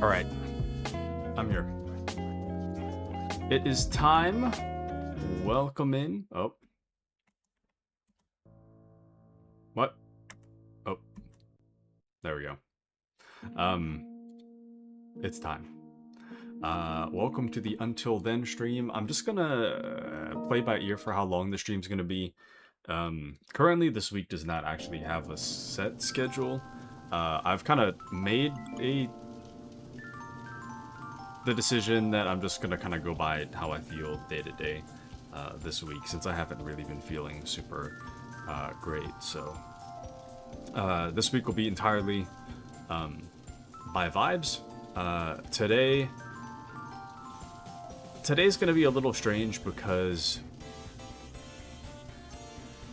Alright, I'm here. It is time. Welcome in. Oh. What? Oh. There we go. It's time. Welcome to the Until Then stream. I'm just gonna play by ear for how long the stream's gonna be. Currently, this week does not actually have a set schedule. I've kind of made the decision that I'm just gonna kind of go by how I feel day to day this week, since I haven't really been feeling super great. So this week will be entirely by vibes. Today's gonna be a little strange because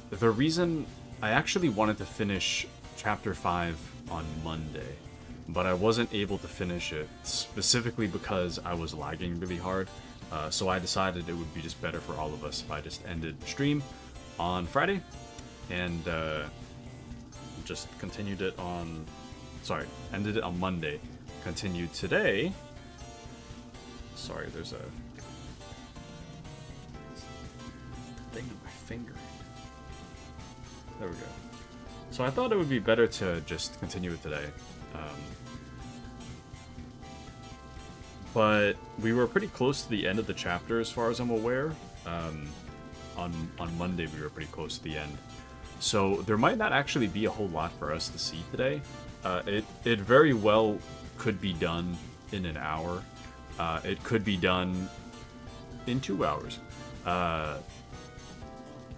the reason I actually wanted to finish Chapter 5 on Monday, but I wasn't able to finish it specifically because I was lagging really hard. So I decided it would be just better for all of us if I just ended the stream on Friday and just continued it on... Sorry, ended it on Monday. Continued today. Sorry, there's a thing on my finger. There we go. So I thought it would be better to just continue it today. But we were pretty close to the end of the chapter as far as I'm aware. On Monday we were pretty close to the end. So there might not actually be a whole lot for us to see today. It very well could be done in an hour. It could be done in 2 hours.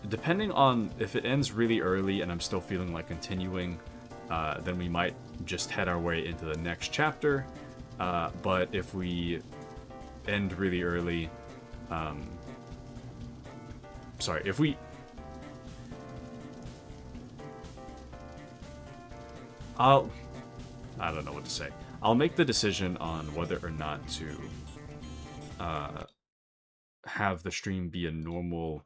Depending on if it ends really early and I'm still feeling like continuing, then we might just head our way into the next chapter. But if we end really early, sorry, if we... I don't know what to say. I'll make the decision on whether or not to have the stream be a normal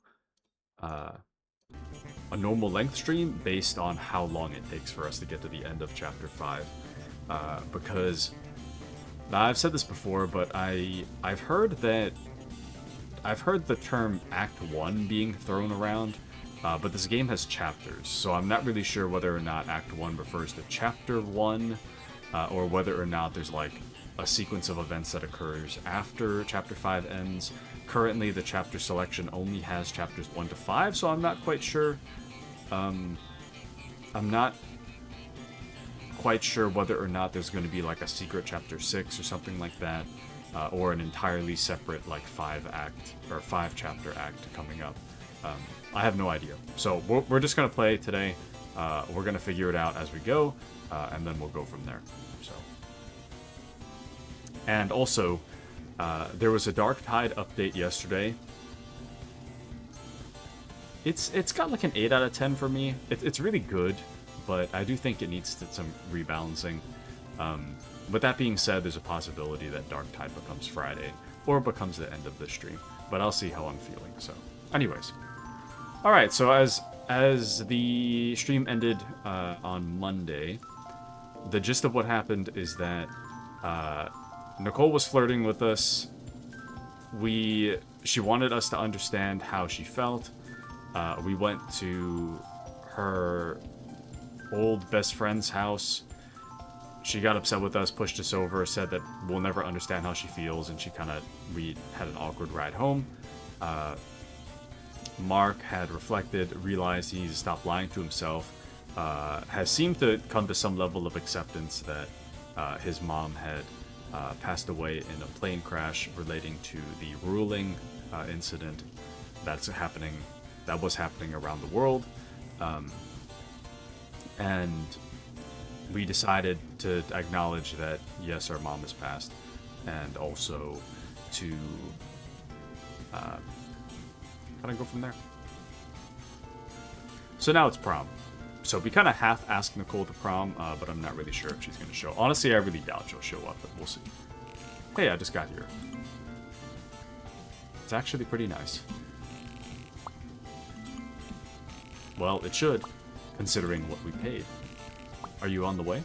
length stream based on how long it takes for us to get to the end of chapter 5. Because I've said this before, but I've heard the term Act 1 being thrown around, but this game has chapters, so I'm not really sure whether or not Act 1 refers to Chapter 1, or whether or not there's like a sequence of events that occurs after Chapter 5 ends. Currently, the chapter selection only has chapters 1 to 5, so I'm not quite sure. I'm not quite sure whether or not there's going to be like a secret chapter 6 or something like that, or an entirely separate like 5-chapter act coming up. I have no idea. So we're just going to play today. We're going to figure it out as we go, and then we'll go from there. So, and also, there was a Dark Tide update yesterday. It's got like an 8 out of 10 for me. It's really good, but I do think it needs some rebalancing. With that being said, there's a possibility that Dark Tide becomes Friday, or becomes the end of the stream. But I'll see how I'm feeling. So, anyways. Alright, so as the stream ended on Monday, the gist of what happened is that Nicole was flirting with us. She wanted us to understand how she felt. We went to her old best friend's house. She got upset with us, pushed us over, said that we'll never understand how she feels, and we had an awkward ride home. Mark had reflected, realized he stopped lying to himself, has seemed to come to some level of acceptance that his mom had passed away in a plane crash relating to the ruling incident that was happening around the world. And we decided to acknowledge that, yes, our mom has passed, and also to kind of go from there. So now it's prom. So we kind of half asked Nicole to prom, but I'm not really sure if she's going to show. Honestly, I really doubt she'll show up, but we'll see. Hey, I just got here. It's actually pretty nice. Well, it should, considering what we paid. Are you on the way?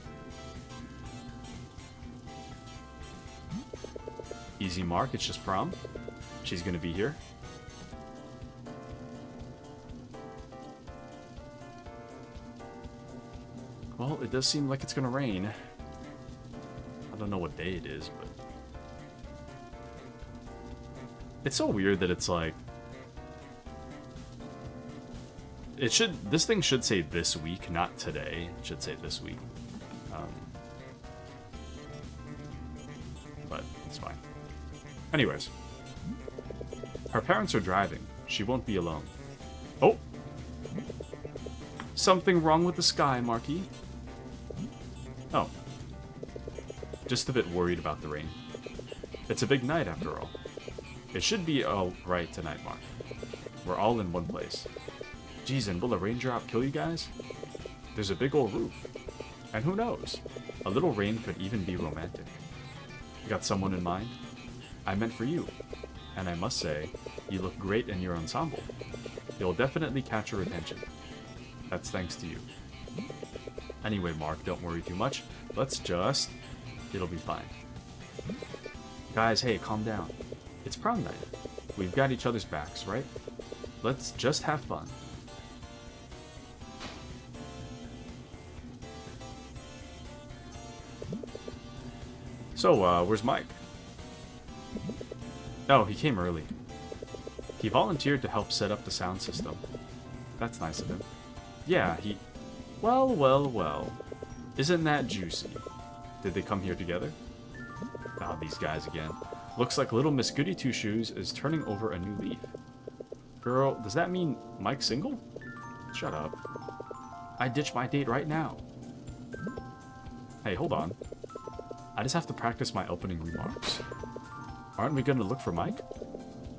Easy mark, it's just prom. She's going to be here. Well, it does seem like it's gonna rain. I don't know what day it is, but... It's so weird that it's like... This thing should say this week, not today. It should say this week. But it's fine. Anyways. Her parents are driving. She won't be alone. Oh! Something wrong with the sky, Marky. Oh. Just a bit worried about the rain. It's a big night, after all. It should be alright tonight, Mark. We're all in one place. Geez, and will a raindrop kill you guys? There's a big old roof. And who knows? A little rain could even be romantic. You got someone in mind? I meant for you. And I must say, you look great in your ensemble. You'll definitely catch her attention. That's thanks to you. Anyway, Mark, don't worry too much. It'll be fine. Guys, hey, calm down. It's prom night. We've got each other's backs, right? Let's just have fun. So, where's Mike? Oh, he came early. He volunteered to help set up the sound system. That's nice of him. Yeah, Well. Isn't that juicy? Did they come here together? Oh, these guys again. Looks like little Miss Goody Two Shoes is turning over a new leaf. Girl, does that mean Mike's single? Shut up. I ditch my date right now. Hey, hold on. I just have to practice my opening remarks. Aren't we gonna look for Mike?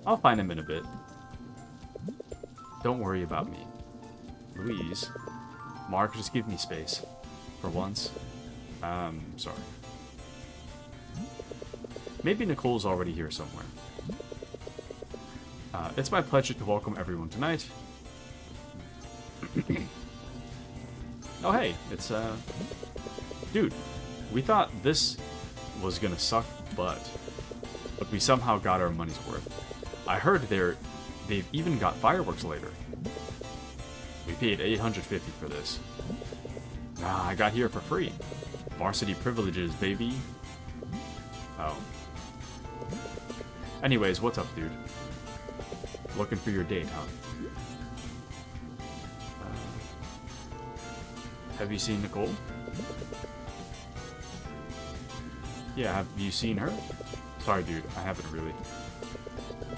I'll find him in a bit. Don't worry about me. Louise. Mark, just give me space. For once. Sorry. Maybe Nicole's already here somewhere. It's my pleasure to welcome everyone tonight. Oh hey, it's dude, we thought this was gonna suck butt, but we somehow got our money's worth. I heard they've even got fireworks later. We paid $850 for this. I got here for free. Varsity privileges, baby. Oh. Anyways, what's up, dude? Looking for your date, huh? Have you seen Nicole? Yeah, have you seen her? Sorry, dude, I haven't really.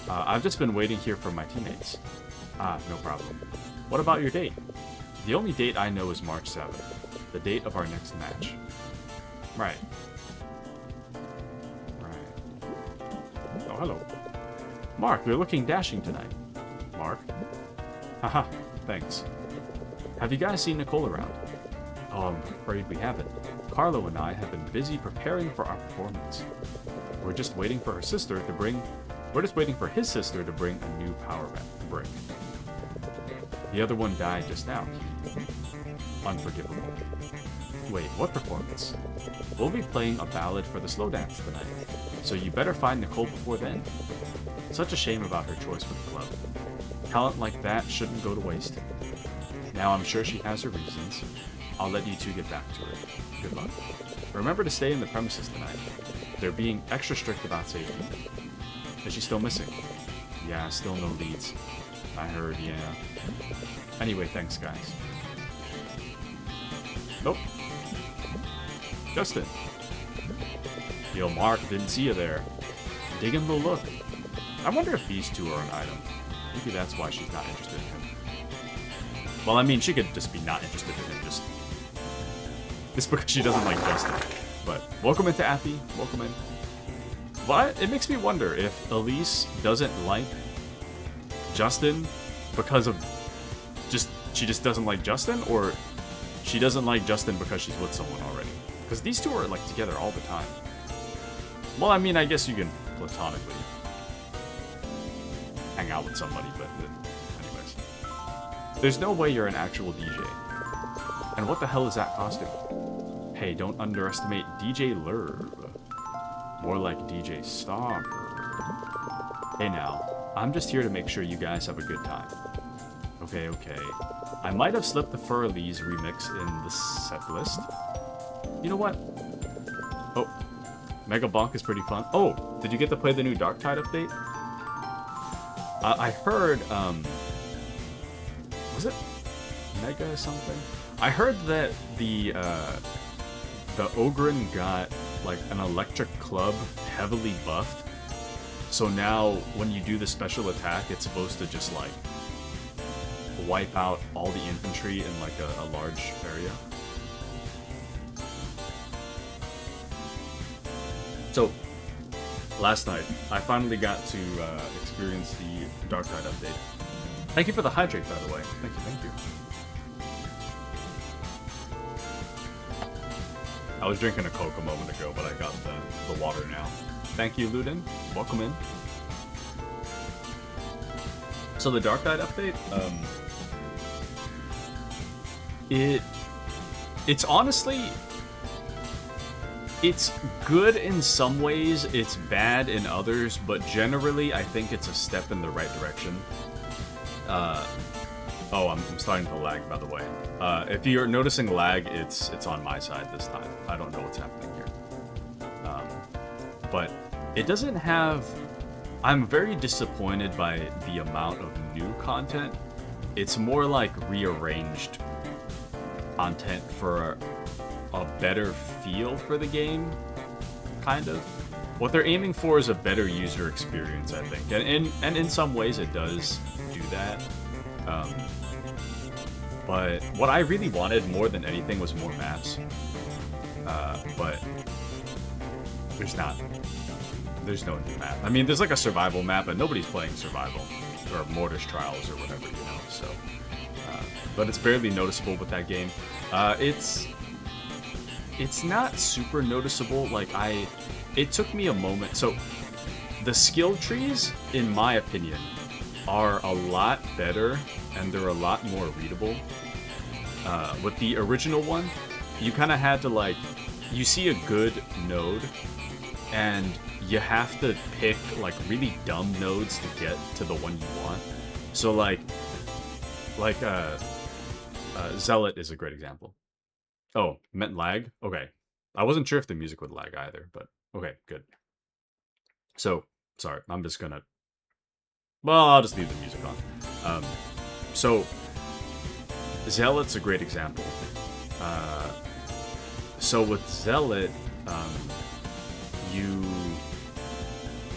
I've just been waiting here for my teammates. No problem. What about your date? The only date I know is March 7th, the date of our next match. Right. Oh, hello. Mark, you're looking dashing tonight. Mark? Haha, thanks. Have you guys seen Nicole around? Oh, I'm afraid we haven't. Carlo and I have been busy preparing for our performance. We're just waiting for his sister to bring a new power brick. The other one died just now. Unforgivable. Wait, what performance? We'll be playing a ballad for the slow dance tonight, so you better find Nicole before then. Such a shame about her choice for the club. Talent like that shouldn't go to waste. Now I'm sure she has her reasons. I'll let you two get back to it. Good luck. Remember to stay in the premises tonight. They're being extra strict about safety. Is she still missing? Yeah, still no leads. I heard, yeah. Anyway, thanks, guys. Nope. Justin. Yo, Mark, didn't see you there. Digging the look. I wonder if these two are an item. Maybe that's why she's not interested in him. Well, I mean, she could just be not interested in him, just because she doesn't like Justin. But welcome into Appy. Welcome in. But it makes me wonder if Elise doesn't like Justin because of she just doesn't like Justin, or she doesn't like Justin because she's with someone already. Because these two are like together all the time. Well, I mean, I guess you can platonically hang out with somebody, but anyways. There's no way you're an actual DJ. And what the hell is that costume? Hey, don't underestimate DJ Lurb. More like DJ Stalker. Hey now, I'm just here to make sure you guys have a good time. Okay. I might have slipped the Furley's remix in the set list. You know what? Oh, Mega Bonk is pretty fun. Oh, did you get to play the new Darktide update? I heard, was it Mega something? I heard that the Ogryn got like an electric club heavily buffed. So now when you do the special attack, it's supposed to just like wipe out all the infantry in like a large area. So last night, I finally got to experience the Darktide update. Thank you for the hydrate, by the way. Thank you. I was drinking a Coke a moment ago, but I got the water now. Thank you, Ludin. Welcome in. So the Darktide update, it's honestly, it's good in some ways, it's bad in others, but generally I think it's a step in the right direction. Oh, I'm starting to lag, by the way. If you're noticing lag, it's on my side this time. I don't know what's happening here. But it doesn't have... I'm very disappointed by the amount of new content. It's more like rearranged content for a better feel for the game, kind of. what they're aiming for is a better user experience, I think, and in some ways it does do that. But what I really wanted more than anything was more maps. But there's not. There's no new map. I mean, there's like a survival map, but nobody's playing survival or Mortis Trials or whatever, you know. So, but it's barely noticeable with that game. It's not super noticeable. Like it took me a moment. So the skill trees, in my opinion, are a lot better and they're a lot more readable. With the original one, you kind of had to like, you see a good node and you have to pick like really dumb nodes to get to the one you want. So like Zealot is a great example. Oh, meant lag? Okay. I wasn't sure if the music would lag either, but okay, good. So, sorry, I'm just gonna... Well, I'll just leave the music on. So, Zealot's a great example. So with Zealot,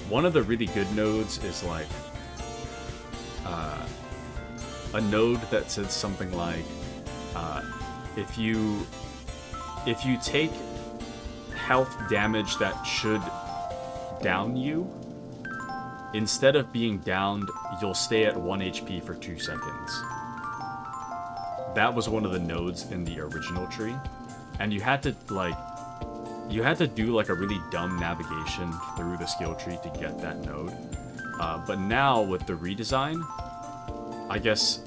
one of the really good nodes is like a node that says something like if you take health damage that should down you, instead of being downed, you'll stay at 1 HP for 2 seconds. That was one of the nodes in the original tree, and you had to do like a really dumb navigation through the skill tree to get that node. But now with the redesign, I guess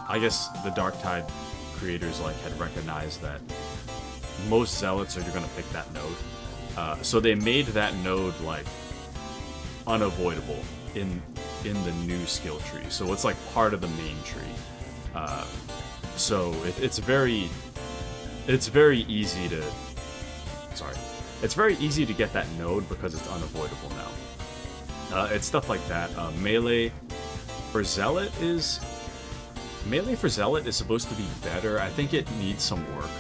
the Darktide creators had recognized that most zealots are gonna pick that node. So they made that node unavoidable in the new skill tree. So it's part of the main tree. So it's very easy to it's very easy to get that node because it's unavoidable now. It's stuff like that. Melee for Zealot is supposed to be better. I think it needs some work.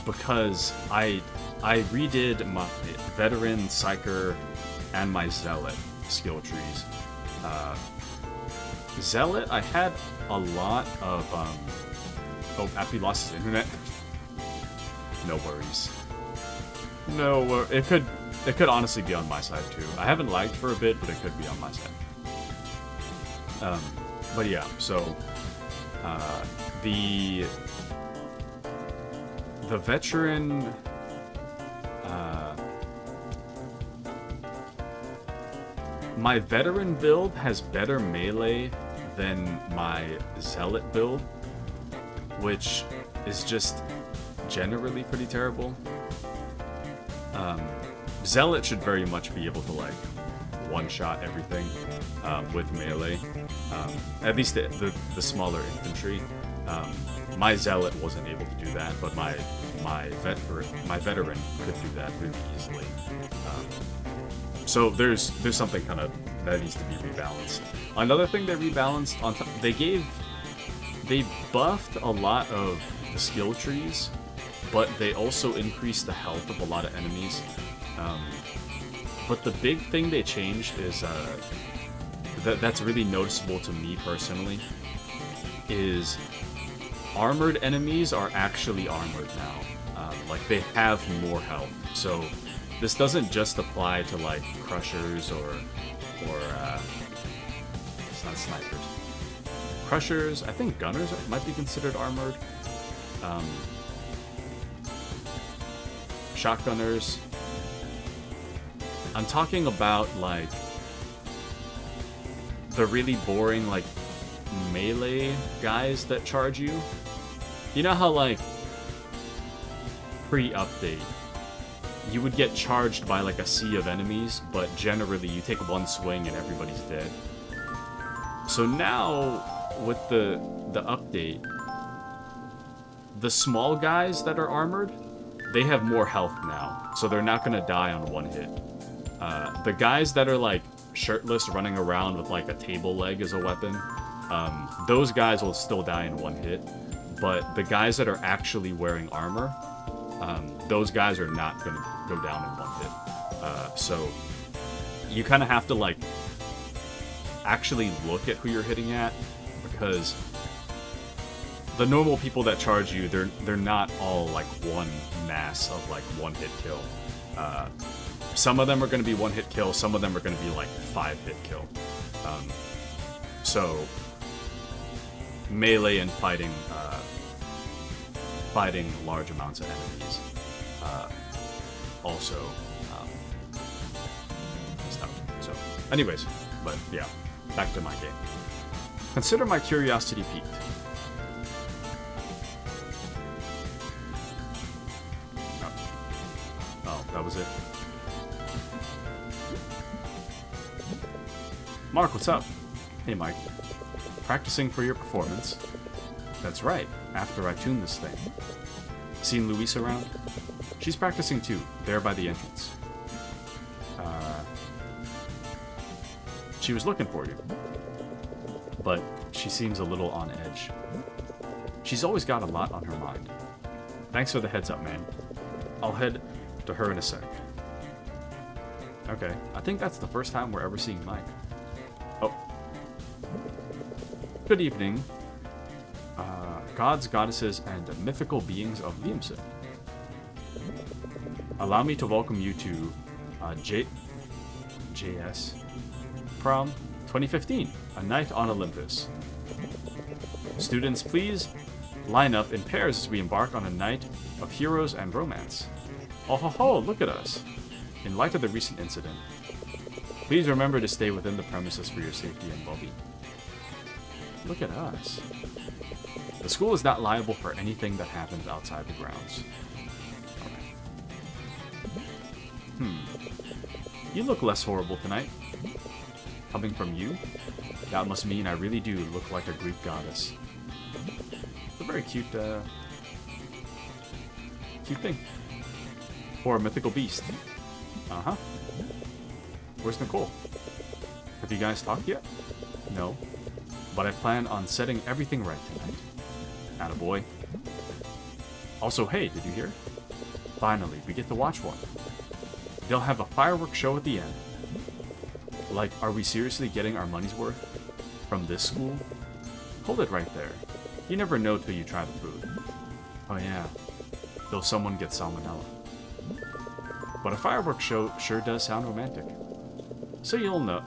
Because I redid my Veteran, Psyker, and my Zealot skill trees. Zealot, I had a lot of... Oh, Appy lost his internet. No worries. It could honestly be on my side too. I haven't lagged for a bit, but it could be on my side. But yeah, so the Veteran, my Veteran build has better melee than my Zealot build, which is just generally pretty terrible. Zealot should very much be able to one-shot everything with melee. At least the smaller infantry. My Zealot wasn't able to do that, but my Veteran could do that really easily. So there's something kind of that needs to be rebalanced. Another thing they rebalanced on top, they buffed a lot of the skill trees, but they also increased the health of a lot of enemies. But the big thing they changed is that's really noticeable to me personally is armored enemies are actually armored now. They have more health. So this doesn't just apply to crushers or it's not snipers. Crushers, I think gunners might be considered armored. Shotgunners. I'm talking about the really boring melee guys that charge you. You know how pre-update you would get charged by a sea of enemies, but generally you take one swing and everybody's dead. So now with the update, the small guys that are armored, they have more health now, so they're not gonna die on one hit. The guys that are shirtless running around with a table leg as a weapon, those guys will still die in one hit. But the guys that are actually wearing armor, those guys are not going to go down in one hit. So you kind of have to like actually look at who you're hitting at, because the normal people that charge you, they're not all like one mass of like one hit kill. Some of them are going to be one hit kill, some of them are going to be like 5-hit kill. So melee and fighting large amounts of enemies also stuff. So anyways, but yeah, back to my game. Consider my curiosity piqued. Oh, that was it. Mark, what's up? Hey, Mike. Practicing for your performance? That's right, after I tune this thing. Seen Luis around? She's practicing too, there by the entrance. She was looking for you. But she seems a little on edge. She's always got a lot on her mind. Thanks for the heads up, man. I'll head to her in a sec. Okay, I think that's the first time we're ever seeing Mike. Oh. Good evening, gods, goddesses, and mythical beings of Liamson. Allow me to welcome you to JS Prom 2015, a night on Olympus. Students, please line up in pairs as we embark on a night of heroes and romance. Oh ho ho, look at us. In light of the recent incident, please remember to stay within the premises for your safety and well-being. Look at us. The school is not liable for anything that happens outside the grounds. You look less horrible tonight. Coming from you, that must mean I really do look like a Greek goddess. It's a very cute thing. Or a mythical beast. Uh-huh. Where's Nicole? Have you guys talked yet? No. But I plan on setting everything right tonight. Attaboy. Also, hey, did you hear? Finally, we get to watch one. They'll have a fireworks show at the end. Like, are we seriously getting our money's worth from this school? Hold it right there. You never know till you try the food. Oh yeah, though someone gets salmonella. But a fireworks show sure does sound romantic. So you'll know.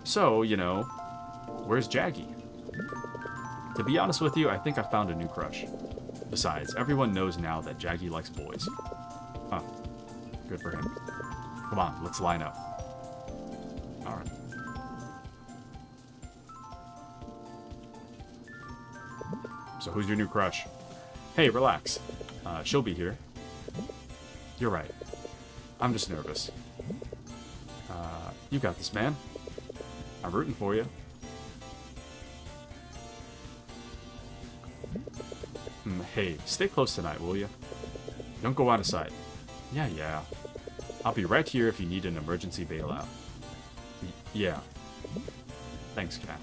So, you know, where's Jaggy? To be honest with you, I think I found a new crush. Besides, everyone knows now that Jaggy likes boys. Huh. Good for him. Come on, let's line up. Alright. So who's your new crush? Hey, relax. She'll be here. You're right. I'm just nervous. You got this, man. I'm rooting for you. Hey, stay close tonight, will you? Don't go out of sight. Yeah. I'll be right here if you need an emergency bailout. Yeah. Thanks, Cat.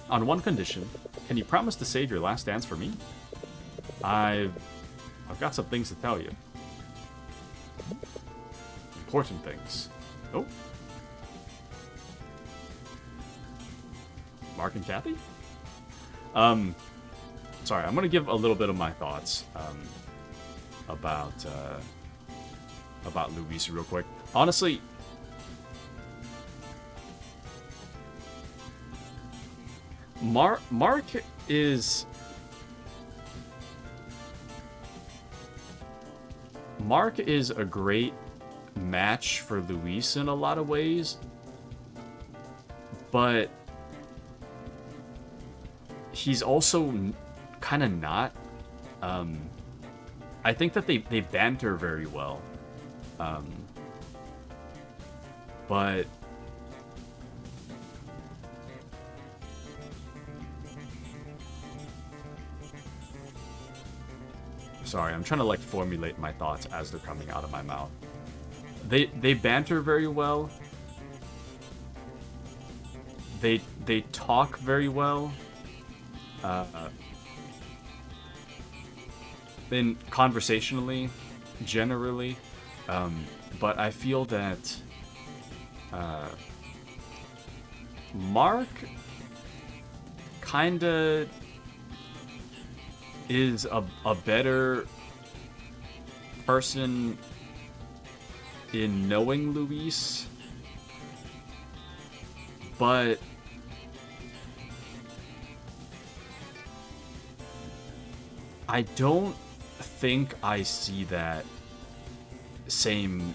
On one condition, can you promise to save your last dance for me? I've got some things to tell you. Important things. Oh. Mark and Kathy? Sorry, I'm gonna give a little bit of my thoughts about Luis real quick. Honestly, Mark is a great match for Luis in a lot of ways, but he's also kind of not. I think that they banter very well, but sorry, I'm trying to like formulate my thoughts as they're coming out of my mouth. They banter very well. They talk very well. in conversationally, generally, but I feel that Mark kinda is a better person in knowing Luis, but I don't think I see that same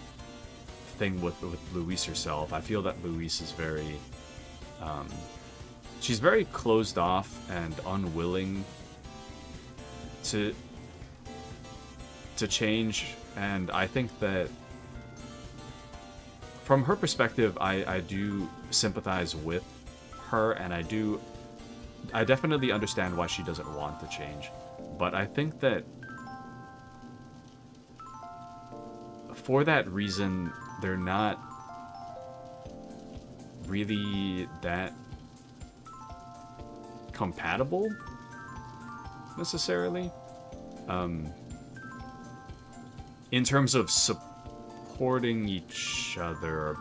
thing with Luis herself. I feel that Luis is very she's very closed off and unwilling to change, and I think that from her perspective, I do sympathize with her, and I definitely understand why she doesn't want to change. But I think that for that reason, they're not really that compatible, necessarily. In terms of supporting each other, or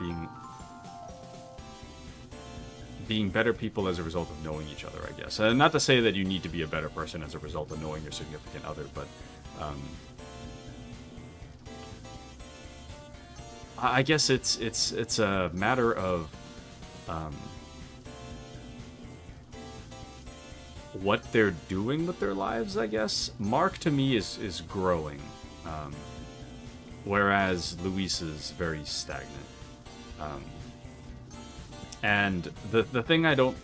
being better people as a result of knowing each other, I guess. Not to say that you need to be a better person as a result of knowing your significant other, but I guess it's a matter of what they're doing with their lives, I guess. Mark, to me, is growing, whereas Luis is very stagnant. And the thing I don't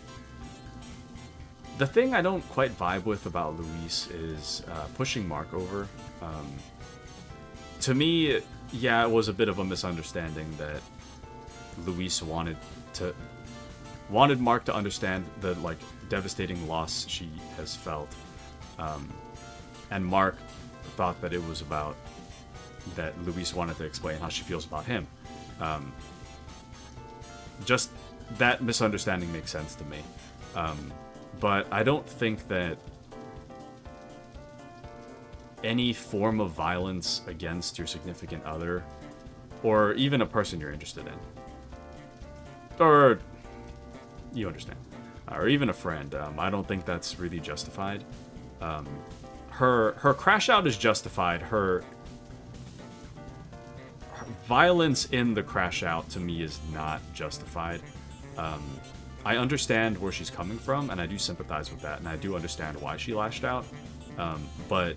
quite vibe with about Luis is pushing Mark over. To me, yeah, it was a bit of a misunderstanding that Luis wanted Mark to understand the devastating loss she has felt, and Mark thought that it was about that Luis wanted to explain how she feels about him. Just that misunderstanding makes sense to me, but I don't think that any form of violence against your significant other, or even a person you're interested in, or you understand, or even a friend, I don't think that's really justified. Her crash out is justified. Her violence in the crash out, to me, is not justified. I understand where she's coming from, and I do sympathize with that, and I do understand why she lashed out, but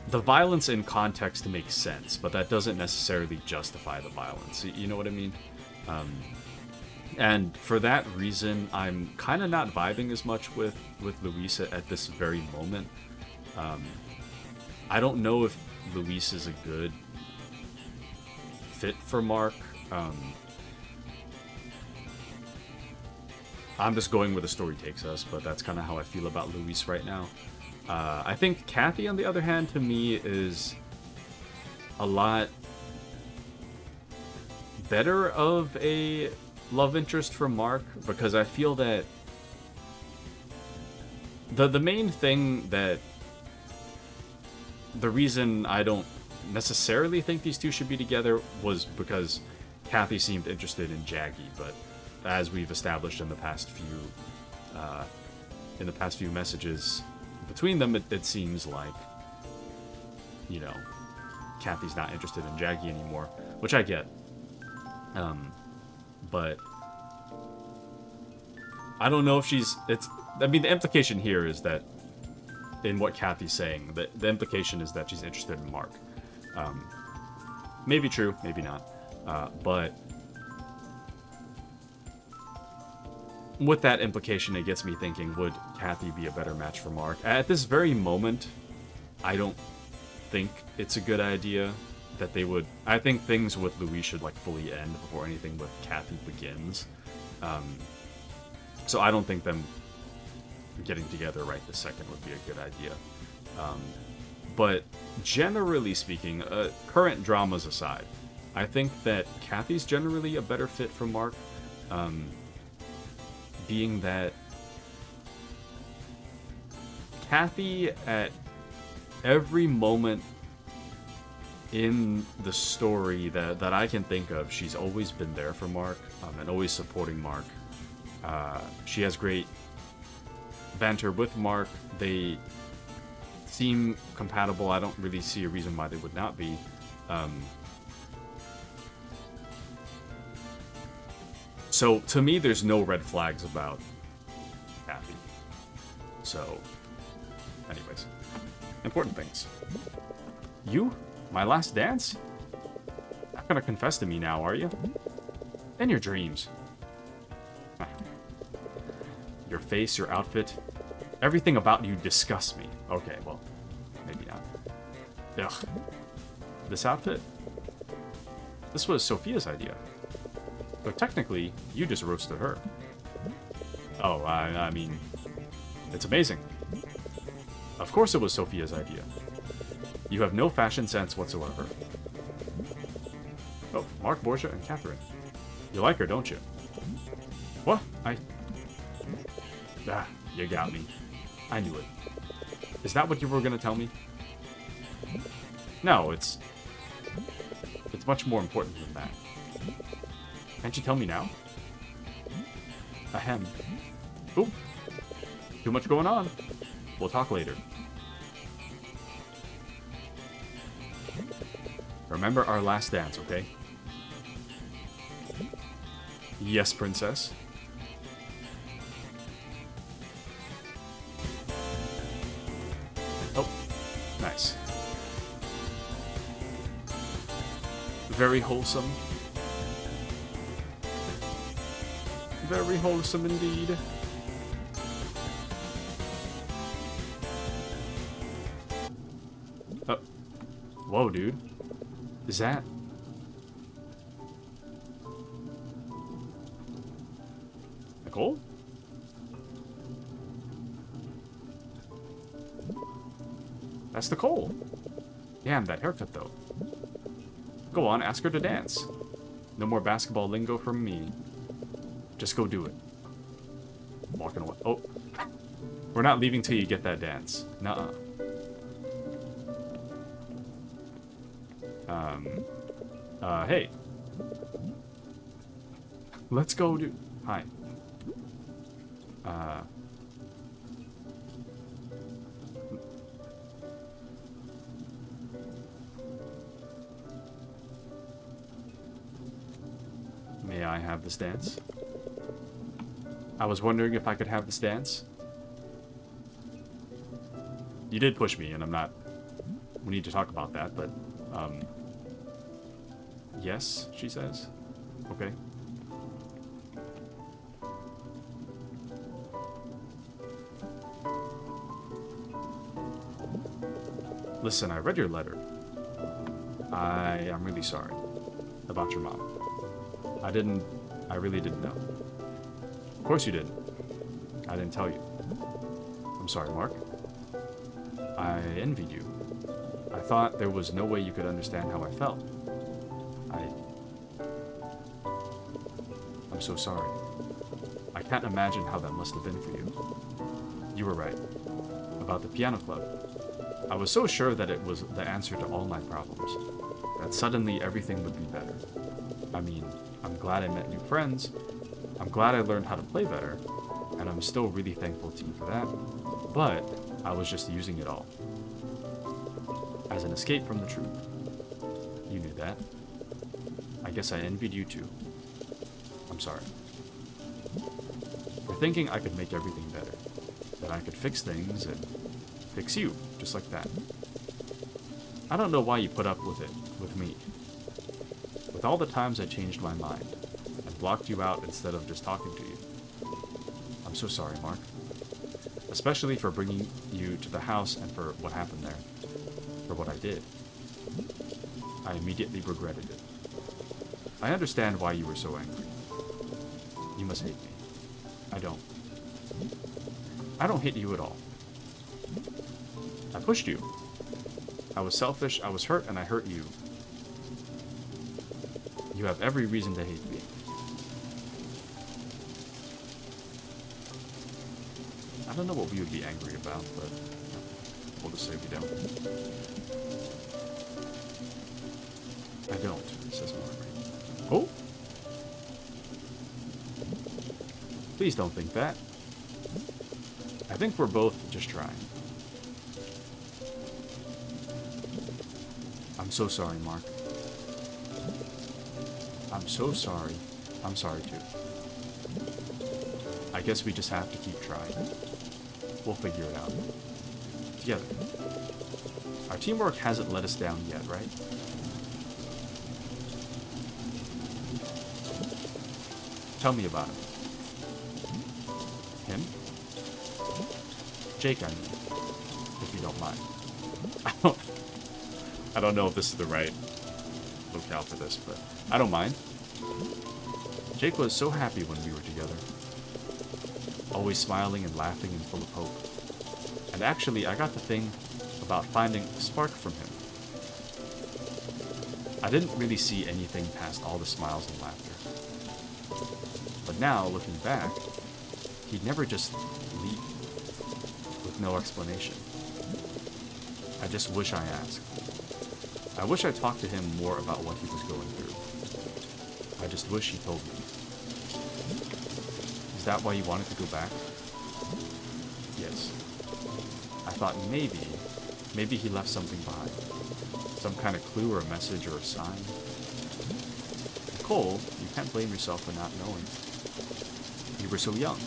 the violence in context makes sense, but that doesn't necessarily justify the violence. You know what I mean? And for that reason, I'm kind of not vibing as much with Luisa at this very moment. I don't know if Luis is a good fit for Mark. I'm just going where the story takes us, but that's kind of how I feel about Luis right now. I think Kathy, on the other hand, to me, is a lot better of a love interest for Mark, because I feel that the main thing that the reason I don't necessarily think these two should be together was because Kathy seemed interested in Jaggy, but as we've established in the past few messages between them, it seems like, you know, Kathy's not interested in Jaggy anymore, which I get. But I don't know if I mean, the implication here is that, in what Kathy's saying, the implication is that she's interested in Mark. Maybe true, maybe not. But with that implication, it gets me thinking, would Kathy be a better match for Mark? At this very moment, I don't think it's a good idea that they would. I think things with Louis should fully end before anything with Kathy begins. So I don't think them getting together right this second would be a good idea. But generally speaking, current dramas aside, I think that Kathy's generally a better fit for Mark. Being that Kathy, at every moment in the story that I can think of, she's always been there for Mark, and always supporting Mark. She has great banter with Mark. They seem compatible. I don't really see a reason why they would not be. So, to me, there's no red flags about Kathy. So, anyways. Important things. You? My last dance? Not gonna confess to me now, are you? In your dreams. Your face, your outfit, everything about you disgusts me. Okay, well, maybe not. Ugh. This outfit? This was Sophia's idea. But technically, you just roasted her. Oh, I mean, it's amazing. Of course it was Sophia's idea. You have no fashion sense whatsoever. Oh, Mark, Borgia, and Catherine. You like her, don't you? What? Ah, you got me. I knew it. Is that what you were gonna tell me? No, it's much more important than that. Can't you tell me now? Ahem. Oop. Too much going on. We'll talk later. Remember our last dance, okay? Yes, princess. Oh, nice. Very wholesome. Very wholesome indeed. Oh. Whoa, dude. Is that... Nicole? That's Nicole. Damn, that haircut, though. Go on, ask her to dance. No more basketball lingo from me. Just go do it. Walking away. Oh. We're not leaving till you get that dance. Nuh-uh. Hey. Let's go do... Hi. May I have this dance? I was wondering if I could have this dance. You did push me, and I'm not... We need to talk about that, but... Yes, she says. Okay. Listen, I read your letter. I am really sorry about your mom. I really didn't know. Of course you didn't. I didn't tell you. I'm sorry, Mark. I envied you. I thought there was no way you could understand how I felt. I'm so sorry. I can't imagine how that must have been for you. You were right. About the piano club. I was so sure that it was the answer to all my problems. That suddenly everything would be better. I mean, I'm glad I met new friends. I'm glad I learned how to play better. And I'm still really thankful to you for that. But I was just using it all as an escape from the truth. You knew that. I guess I envied you too. I'm sorry. For thinking I could make everything better. That I could fix things and fix you, just like that. I don't know why you put up with it, with me. With all the times I changed my mind and blocked you out instead of just talking to you. I'm so sorry, Mark. Especially for bringing you to the house and for what happened there. For what I did. I immediately regretted it. I understand why you were so angry. You must hate me. I don't. I don't hate you at all. I pushed you. I was selfish, I was hurt, and I hurt you. You have every reason to hate me. don't know what we would be angry about, but we'll just say we don't. I don't, says Mark. Oh! Please don't think that. I think we're both just trying. I'm so sorry, Mark. I'm so sorry. I'm sorry, too. I guess we just have to keep trying. We'll figure it out. Together. Our teamwork hasn't let us down yet, right? Tell me about him. Him? Jake, I mean. If you don't mind. I don't know if this is the right locale for this, but I don't mind. Jake was so happy when we were together. Always smiling and laughing and full of hope. And actually, I got to think about finding a spark from him. I didn't really see anything past all the smiles and laughter. But now, looking back, he'd never just leave with no explanation. I just wish I asked. I wish I talked to him more about what he was going through. I just wish he told me. Is that why you wanted to go back? Yes. I thought maybe he left something behind. Some kind of clue or a message or a sign. Nicole, you can't blame yourself for not knowing. You were so young.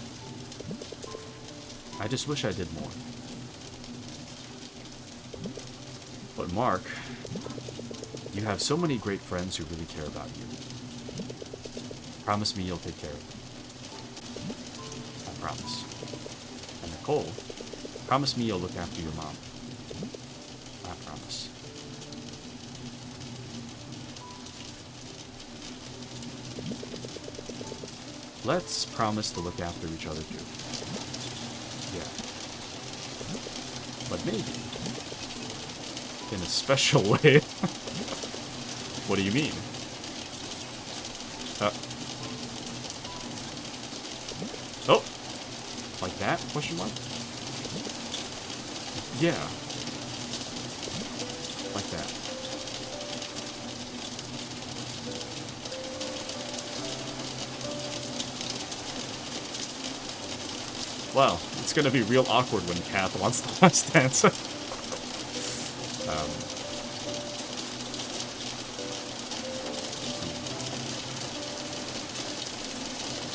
I just wish I did more. But Mark, you have so many great friends who really care about you. Promise me you'll take care of them. I promise. And Nicole, promise me you'll look after your mom. I promise. Let's promise to look after each other too. Yeah. But maybe in a special way. What do you mean? Oh! Like that? Question mark? Yeah. Like that. Wow, it's gonna be real awkward when Kath wants the last dance.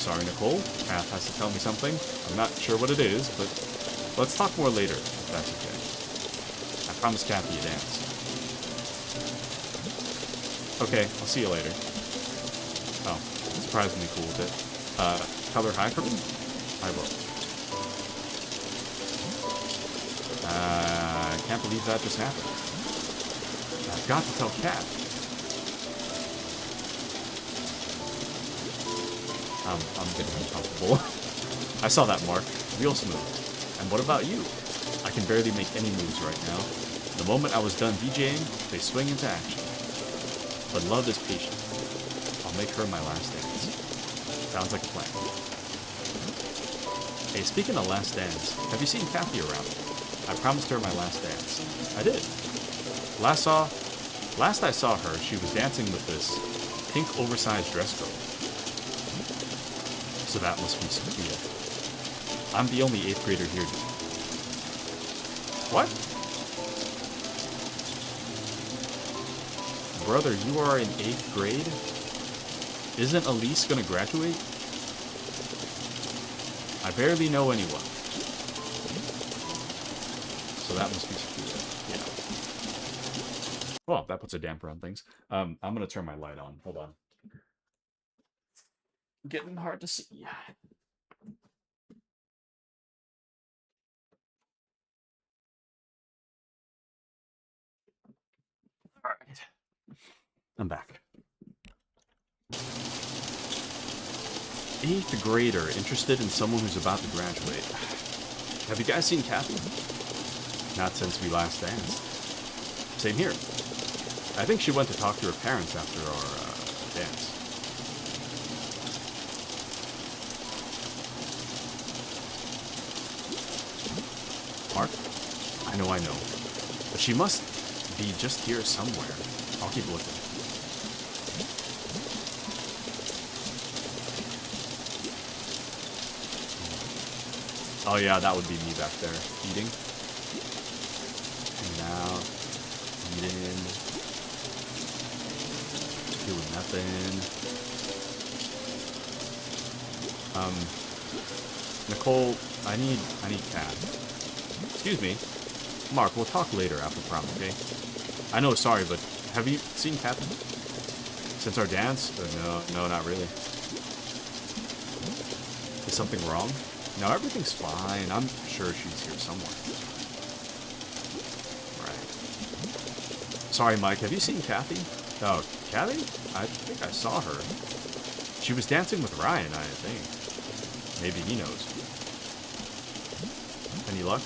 Sorry, Nicole. Kath has to tell me something. I'm not sure what it is, but let's talk more later, if that's okay. I promised Kathy a dance. Okay, I'll see you later. Oh, surprisingly cool with it. Tell her hi for me? I will. I can't believe that just happened. I've got to tell Kat. I'm getting uncomfortable. I saw that, Mark. Real smooth. And what about you? I can barely make any moves right now. The moment I was done DJing, they swing into action. But love is patient. I'll make her my last dance. Sounds like a plan. Hey, speaking of last dance, have you seen Kathy around? I promised her my last dance. I did. Last I saw her, she was dancing with this pink oversized dress code. So that must be Sophia. I'm the only 8th grader here. What? Brother, you are in 8th grade? Isn't Elise gonna graduate? I barely know anyone. So that must be Sophia. Yeah. Well, that puts a damper on things. I'm gonna turn my light on. Hold on. Getting hard to see. Alright. I'm back. 8th grader interested in someone who's about to graduate. Have you guys seen Kathy? Not since we last danced. Same here. I think she went to talk to her parents after our dance. I know. But she must be just here somewhere. I'll keep looking. Oh yeah, that would be me back there. Eating. Hanging out. Eating. Doing nothing. Nicole, I need cat. Excuse me. Mark, we'll talk later after prom, okay? I know, sorry, but have you seen Catherine? Since our dance? No, not really. Is something wrong? No, everything's fine. I'm sure she's here somewhere. Right. Sorry, Mike, have you seen Kathy? Oh, Kathy? I think I saw her. She was dancing with Ryan, I think. Maybe he knows. Any luck?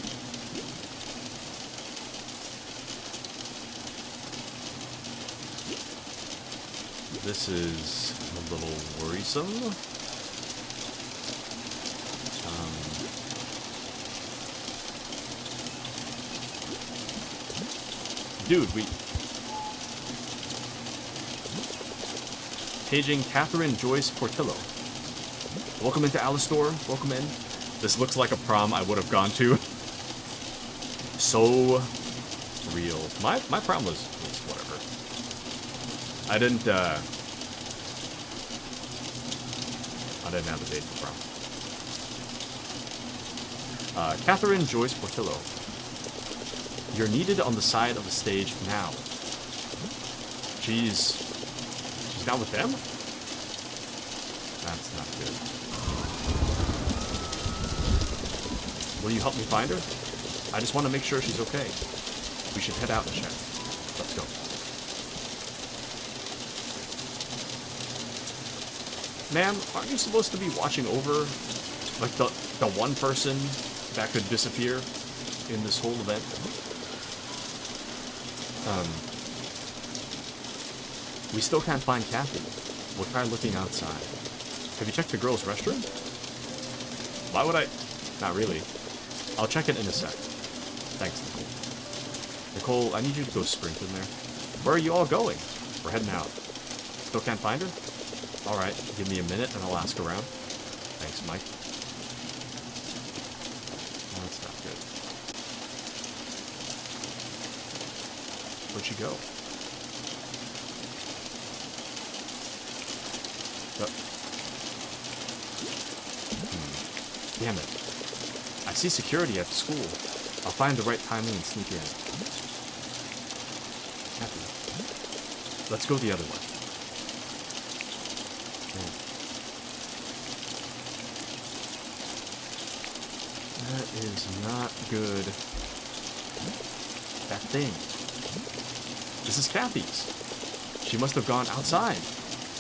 This is a little worrisome. Dude, Paging Catherine Joyce Portillo. Welcome into Alistor. Welcome in. This looks like a prom I would have gone to. So real. My prom was whatever. I didn't have a date for prom. Catherine Joyce Portillo. You're needed on the side of the stage now. She's not with them? That's not good. Will you help me find her? I just want to make sure she's okay. We should head out and check. Let's go. Ma'am, aren't you supposed to be watching over, like, the one person that could disappear in this whole event? We still can't find Kathy. We'll try looking outside. Have you checked the girls' restroom? Why would I? Not really. I'll check it in a sec. Thanks, Nicole. Nicole, I need you to go sprint in there. Where are you all going? We're heading out. Still can't find her? Alright, give me a minute and I'll ask around. Thanks, Mike. Oh, that's not good. Where'd she go? Damn it. I see security at the school. I'll find the right timing and sneak in. Happy. Let's go the other way. That is not good. That thing. This is Kathy's. She must have gone outside.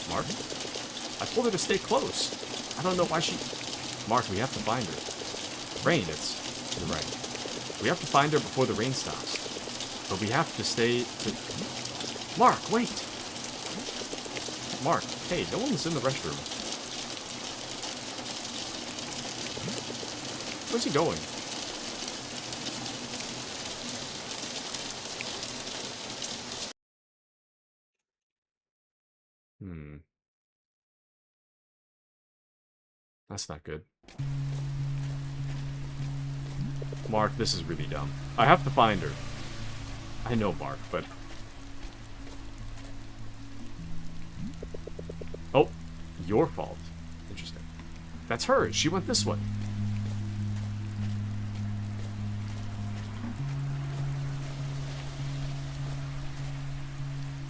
Mark? I told her to stay close. I don't know why she... Mark, we have to find her. Rain, You're right. We have to find her before the rain stops. But we have to stay to... Mark, wait! Mark, hey, no one's in the restroom. Where's he going? That's not good. Mark, this is really dumb. I have to find her. I know, Mark, but... Oh, your fault. Interesting. That's her. She went this way.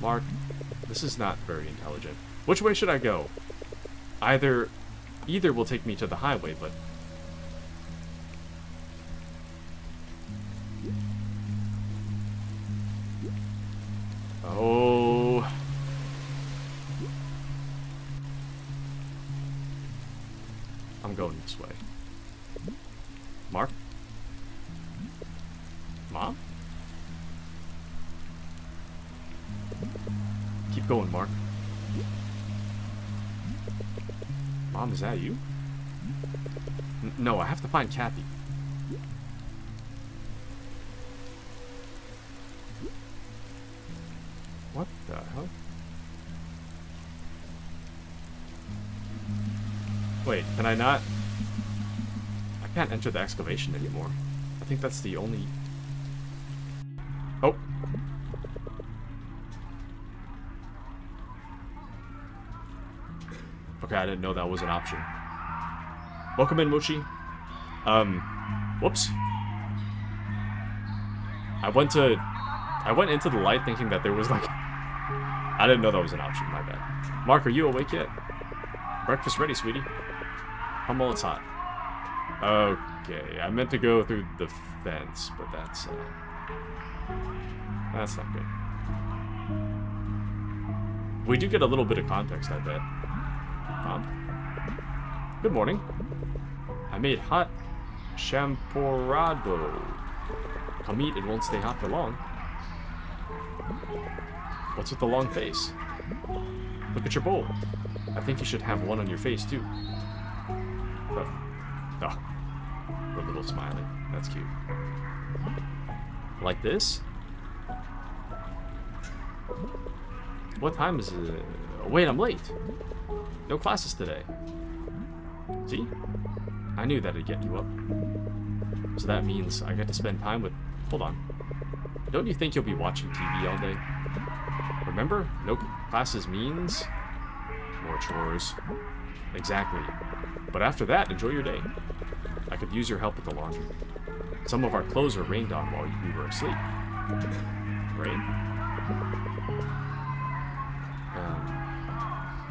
Mark, this is not very intelligent. Which way should I go? Either will take me to the highway, but... Oh... I'm going this way. Mark? Mom? Keep going, Mark. Mom, is that you? No, I have to find Kathy. What the hell? Wait, can I not? I can't enter the excavation anymore. I think that's the only... Oh. Okay, I didn't know that was an option. Welcome in, Mochi. Whoops. I went into the light thinking that there was like... I didn't know that was an option, my bad. Mark, are you awake yet? Breakfast ready, sweetie. Come while it's hot. Okay, I meant to go through the fence, but that's not good. We do get a little bit of context, I bet. Good morning. I made hot champorado. Come eat, it won't stay hot for long. What's with the long face? Look at your bowl. I think you should have one on your face, too. Oh. A little smiley. That's cute. Like this? What time is it? Wait, I'm late. No classes today. See? I knew that'd get you up. So that means I get to spend time with... Hold on. Don't you think you'll be watching TV all day? Remember? No classes means... more chores. Exactly. But after that, enjoy your day. I could use your help with the laundry. Some of our clothes are rained on while we were asleep. Rain?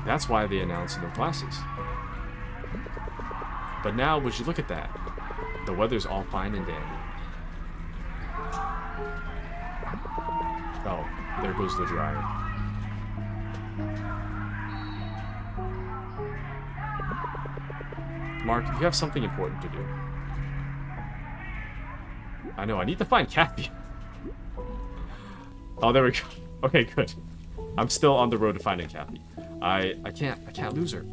That's why they announced no classes. But now, would you look at that? The weather's all fine and dandy. Oh, there goes the dryer. Mark, you have something important to do. I know, I need to find Kathy. Oh, there we go. Okay, good. I'm still on the road to finding Kathy. I can't lose her.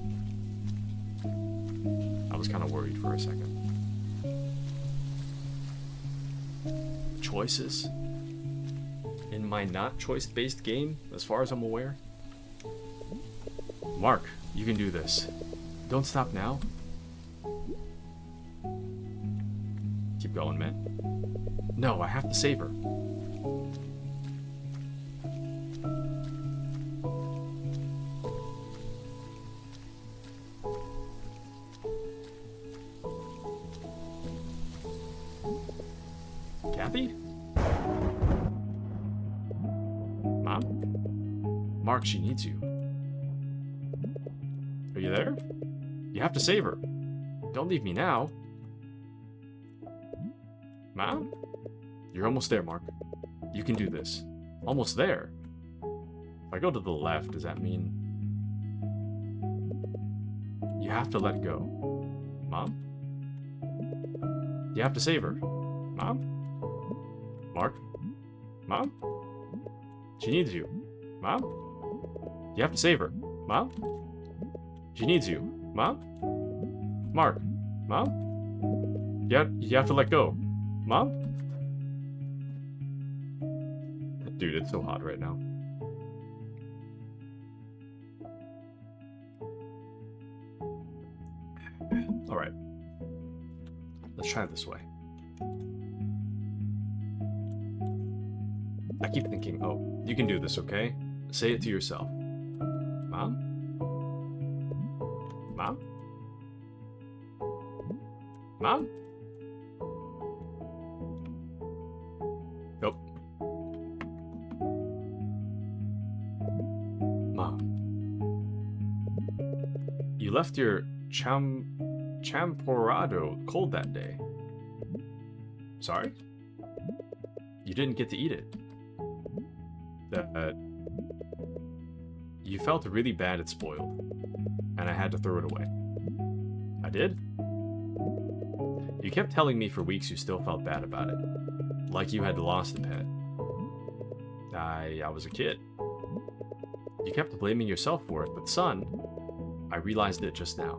I was kind of worried for a second. Choices? In my not choice-based game, as far as I'm aware? Mark, you can do this. Don't stop now. Keep going, man. No, I have to save her. Kathy? Mom? Mark, she needs you. Are you there? You have to save her. Don't leave me now. Mom? You're almost there, Mark. You can do this. Almost there. If I go to the left, does that mean... You have to let go. Mom? You have to save her. Mom? Mark? Mom? She needs you. Mom? You have to save her. Mom? She needs you. Mom? Mark? Mom? You have to let go. Mom? Dude, it's so hot right now. Alright. Let's try it this way. I keep thinking, oh, you can do this, okay? Say it to yourself. Mom? Mom? Mom? Nope. Mom. You left your champorado cold that day. Sorry? You didn't get to eat it. You felt really bad it spoiled, and I had to throw it away. I did? You kept telling me for weeks you still felt bad about it, like you had lost a pet. I was a kid. You kept blaming yourself for it, but son, I realized it just now.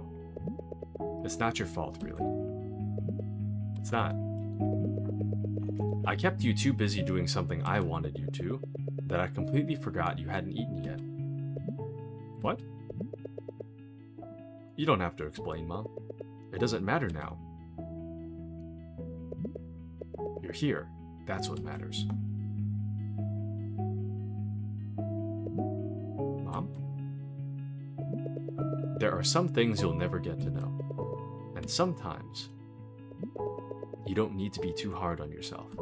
It's not your fault, really. It's not. I kept you too busy doing something I wanted you to. that I completely forgot you hadn't eaten yet. What? You don't have to explain, Mom. It doesn't matter now. You're here. That's what matters. Mom? There are some things you'll never get to know. And sometimes, you don't need to be too hard on yourself.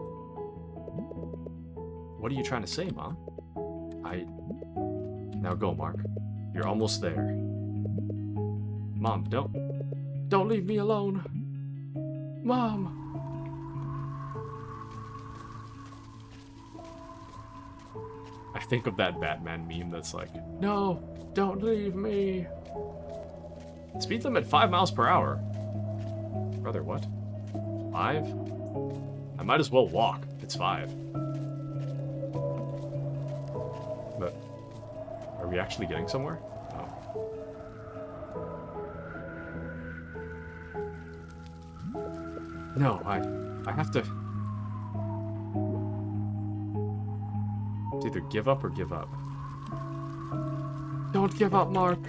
What are you trying to say, Mom? Now go, Mark. You're almost there. Mom, don't leave me alone. Mom! I think of that Batman meme that's like, no, don't leave me. Speed limit 5 miles per hour. Brother, what? 5? I might as well walk if it's 5. But, are we actually getting somewhere? Oh. No, I have to... It's either give up or give up. Don't give up, Mark!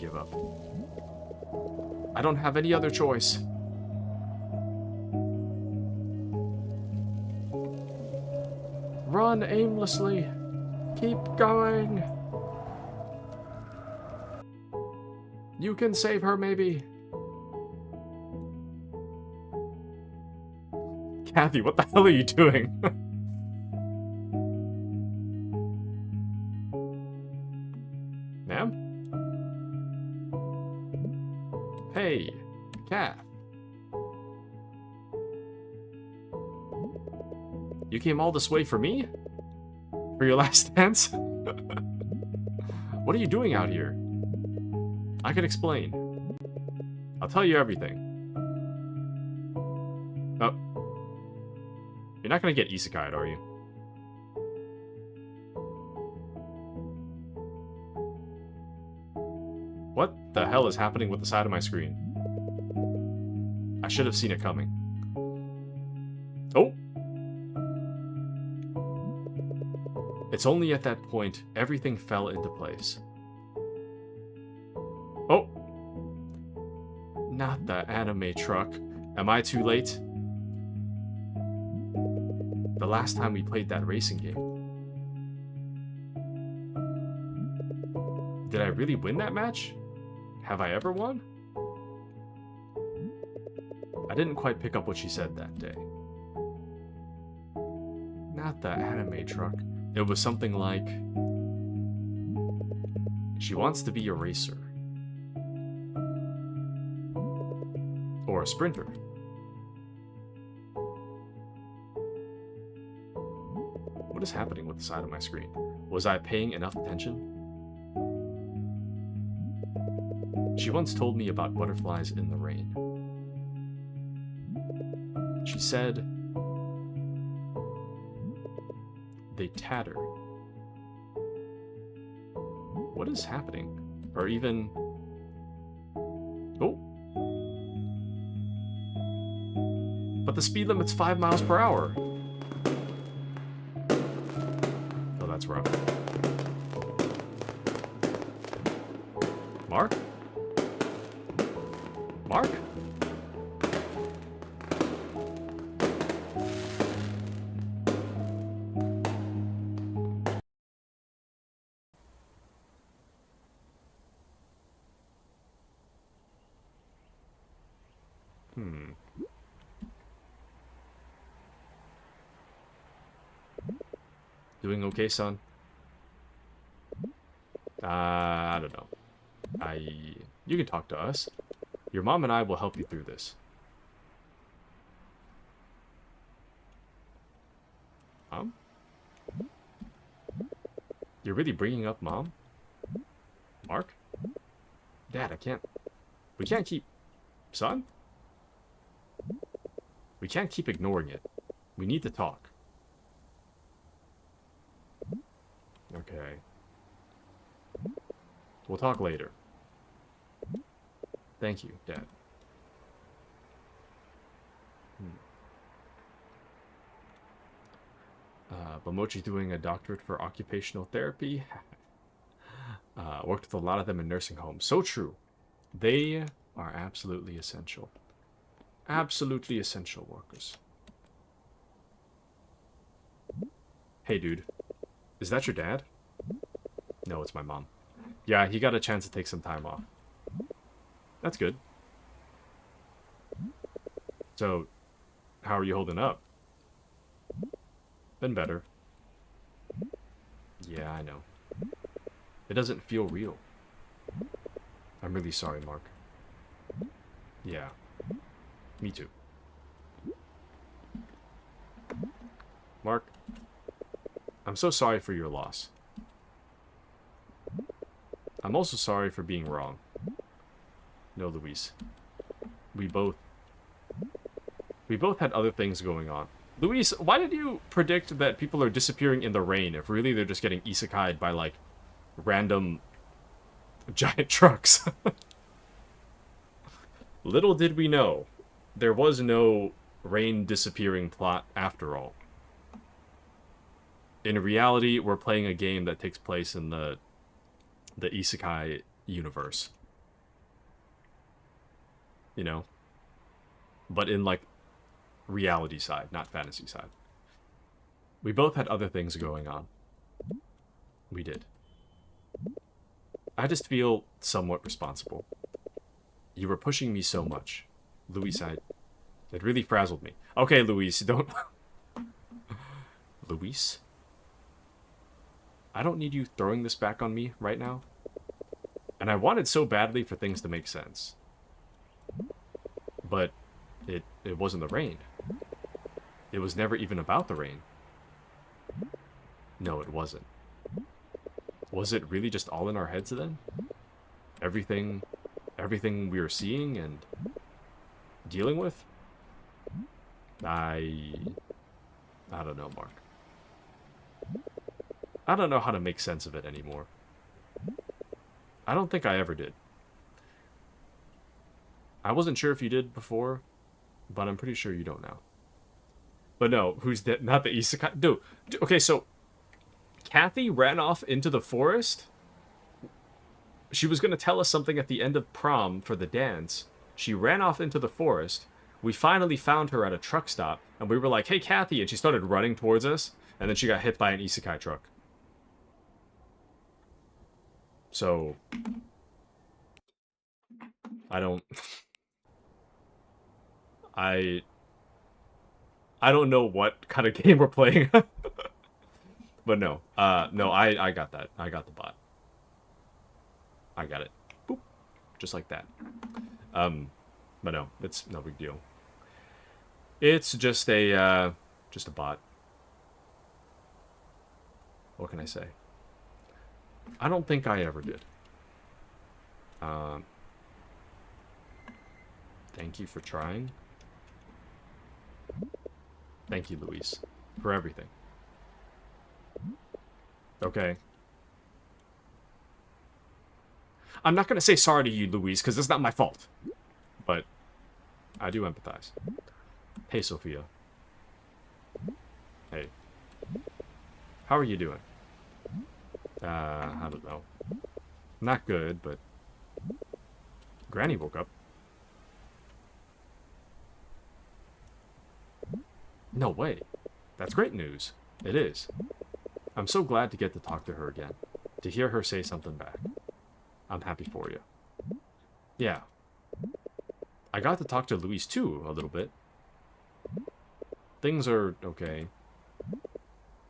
Give up. I don't have any other choice. Run aimlessly. Keep going. You can save her, maybe. Kathy, what the hell are you doing? Ma'am? Hey, Kath. You came all this way for me? For your last dance? What are you doing out here? I can explain. I'll tell you everything. Oh. You're not gonna get isekai'd, are you? What the hell is happening with the side of my screen? I should have seen it coming. Oh! It's only at that point everything fell into place. Oh! Not the anime truck. Am I too late? The last time we played that racing game. Did I really win that match? Have I ever won? I didn't quite pick up what she said that day. Not the anime truck. It was something like... She wants to be a racer. Or a sprinter. What is happening with the side of my screen? Was I paying enough attention? She once told me about butterflies in the rain. She said, they tatter. What is happening? Or even... Oh! But the speed limit's 5 miles per hour! Oh, that's rough. Mark? Mark? Doing okay, son? I don't know. You can talk to us. Your mom and I will help you through this. Mom? You're really bringing up Mom? Mark? Dad, I can't... We can't keep... Son? We can't keep ignoring it. We need to talk. Okay. We'll talk later. Thank you, Dad. Momochi doing a doctorate for occupational therapy. Worked with a lot of them in nursing homes. So true. They are absolutely essential. Absolutely essential workers. Hey, dude. Is that your dad? No, it's my mom. Yeah, he got a chance to take some time off. That's good. So, how are you holding up? Been better. Yeah, I know. It doesn't feel real. I'm really sorry, Mark. Yeah. Me too. Mark, I'm so sorry for your loss. I'm also sorry for being wrong. No, Luis. We both had other things going on. Luis, why did you predict that people are disappearing in the rain if really they're just getting isekai'd by, like, random giant trucks? Little did we know, there was no rain disappearing plot after all. In reality, we're playing a game that takes place in the isekai universe. You know? But in, like, reality side, not fantasy side. We both had other things going on. We did. I just feel somewhat responsible. You were pushing me so much. Luis, it really frazzled me. Okay, Luis, don't... Luis? I don't need you throwing this back on me right now. And I wanted so badly for things to make sense. But it wasn't the rain. It was never even about the rain. No, it wasn't. Was it really just all in our heads then? Everything we were seeing and dealing with? I don't know, Mark. I don't know how to make sense of it anymore. I don't think I ever did. I wasn't sure if you did before, but I'm pretty sure you don't now. But no, who's dead? Not the isekai. Dude, okay, so Kathy ran off into the forest. She was going to tell us something at the end of prom for the dance. She ran off into the forest. We finally found her at a truck stop, and we were like, hey, Kathy, and she started running towards us, and then she got hit by an isekai truck. So, I don't... I don't know what kind of game we're playing. But no. No, I got that. I got the bot. I got it. Boop. Just like that. But no, it's no big deal. It's just a bot. What can I say? I don't think I ever did. Thank you for trying. Thank you, Luis, for everything. Okay. I'm not going to say sorry to you, Luis, because it's not my fault. But I do empathize. Hey, Sophia. Hey. How are you doing? I don't know. Not good, but... Granny woke up. No way. That's great news. It is. I'm so glad to get to talk to her again. To hear her say something back. I'm happy for you. Yeah. I got to talk to Luis too, a little bit. Things are okay.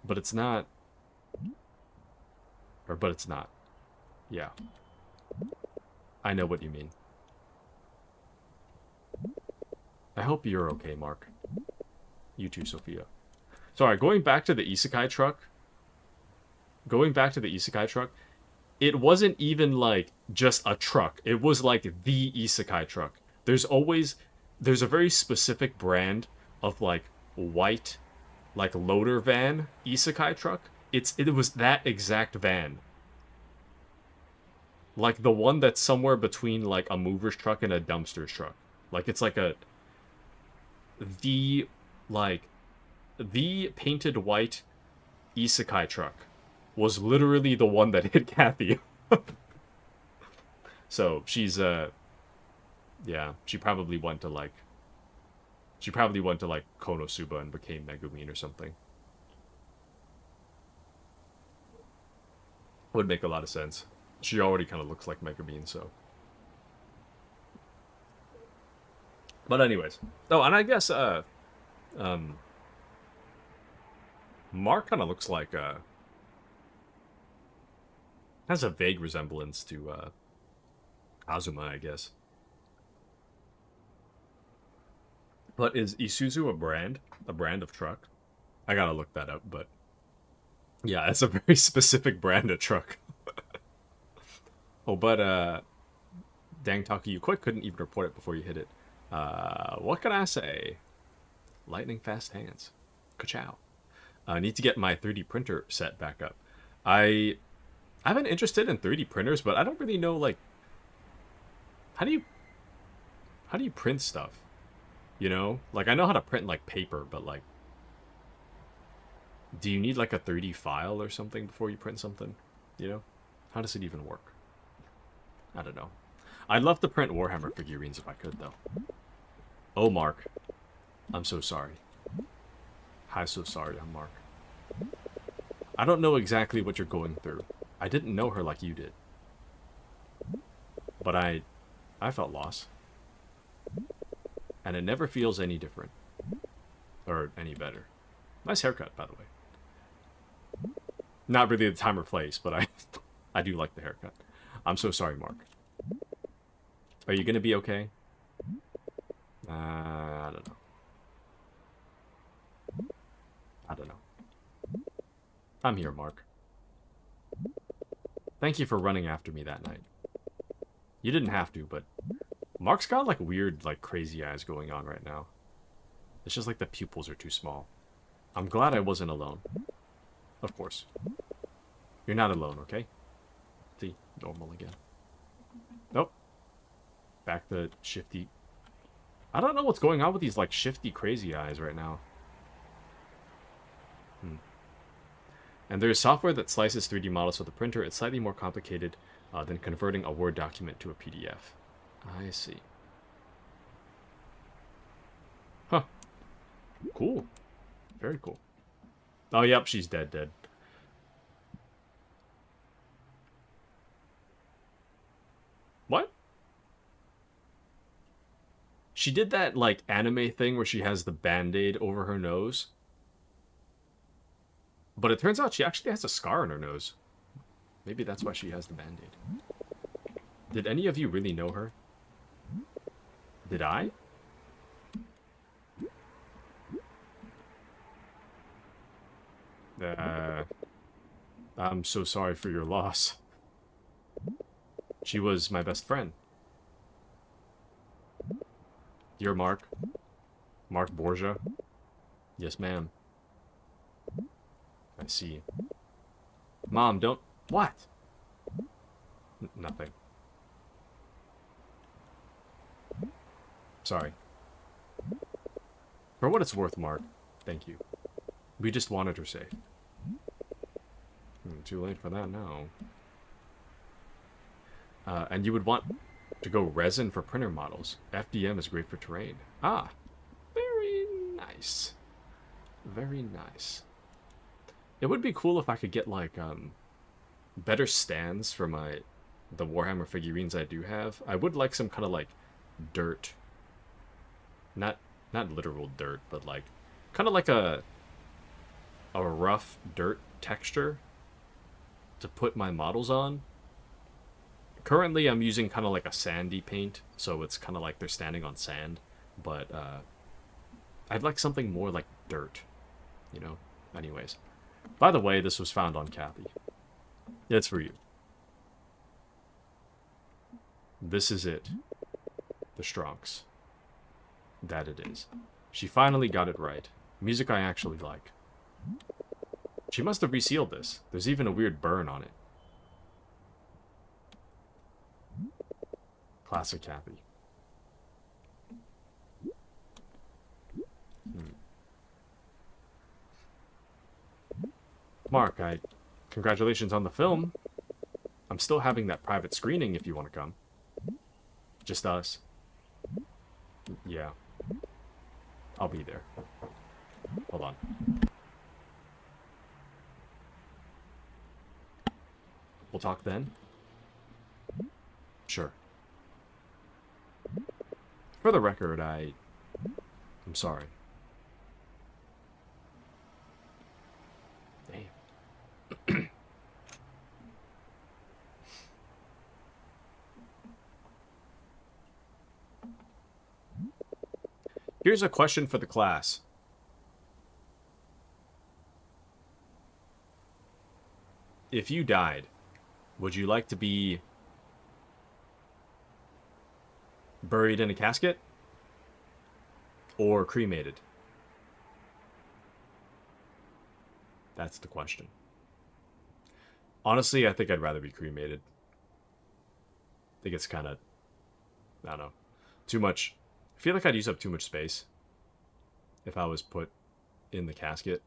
But it's not... but it's not. Yeah. I know what you mean. I hope you're okay, Mark. You too, Sophia. Sorry, going back to the isekai truck. It wasn't even, like, just a truck. It was, like, the isekai truck. There's a very specific brand of, like, white, like, loader van isekai truck. It was that exact van. Like, the one that's somewhere between, like, a mover's truck and a dumpster's truck. Like, it's like the painted white isekai truck was literally the one that hit Kathy. So she's yeah, she probably went to like Konosuba and became Megumin or something. Would make a lot of sense. She already kind of looks like Megumin, so. But anyways, oh, and I guess um, Mark kind of looks like has a vague resemblance to Azuma, I guess. But is Isuzu a brand? A brand of truck? I gotta look that up, but yeah, it's a very specific brand of truck. Oh, but dang Taku, you quite couldn't even report it before you hit it. What can I say? Lightning fast hands. Ka-chow. I need to get my 3D printer set back up. I've been interested in 3D printers, but I don't really know, like, how do you print stuff? You know? Like, I know how to print, like, paper, but, like, do you need, like, a 3D file or something before you print something? You know? How does it even work? I don't know. I'd love to print Warhammer figurines if I could, though. Oh, Mark. I'm so sorry. Hi, so sorry, I'm Mark. I don't know exactly what you're going through. I didn't know her like you did. But I felt loss. And it never feels any different. Or any better. Nice haircut, by the way. Not really the time or place, but I do like the haircut. I'm so sorry, Mark. Are you gonna be okay? I don't know. I don't know. I'm here, Mark. Thank you for running after me that night. You didn't have to, but Mark's got like weird, like crazy eyes going on right now. It's just like the pupils are too small. I'm glad I wasn't alone. Of course. You're not alone, okay? See, normal again. Nope. Back to shifty. I don't know what's going on with these like shifty crazy eyes right now. And there's software that slices 3D models with a printer. It's slightly more complicated than converting a Word document to a PDF. I see. Huh. Cool. Very cool. Oh, yep, she's dead. What? She did that, like, anime thing where she has the Band-Aid over her nose. But it turns out she actually has a scar on her nose. Maybe that's why she has the Band-Aid. Did any of you really know her? Did I? I'm so sorry for your loss. She was my best friend. You're Mark? Mark Borgia? Yes, ma'am. I see. Mom, don't... What? Nothing. Sorry. For what it's worth, Mark. Thank you. We just wanted her safe. Too late for that now. And you would want to go resin for printer models. FDM is great for terrain. Ah, very nice. Very nice. It would be cool if I could get like better stands for the Warhammer figurines I do have. I would like some kind of like dirt. Not literal dirt, but like kind of like a rough dirt texture to put my models on. Currently, I'm using kind of like a sandy paint, so it's kind of like they're standing on sand. But I'd like something more like dirt, you know? Anyways. By the way, this was found on Kathy. It's for you. This is it. The Stronks. That it is. She finally got it right. Music I actually like. She must have resealed this. There's even a weird burn on it. Classic Kathy. Mark, congratulations on the film. I'm still having that private screening if you want to come. Just us. Yeah. I'll be there. Hold on. We'll talk then? Sure. For the record, I'm sorry. Damn. Here's a question for the class. If you died, would you like to be buried in a casket or cremated? That's the question. Honestly, I think I'd rather be cremated. I think it's kind of, I don't know, too much. I feel like I'd use up too much space if I was put in the casket.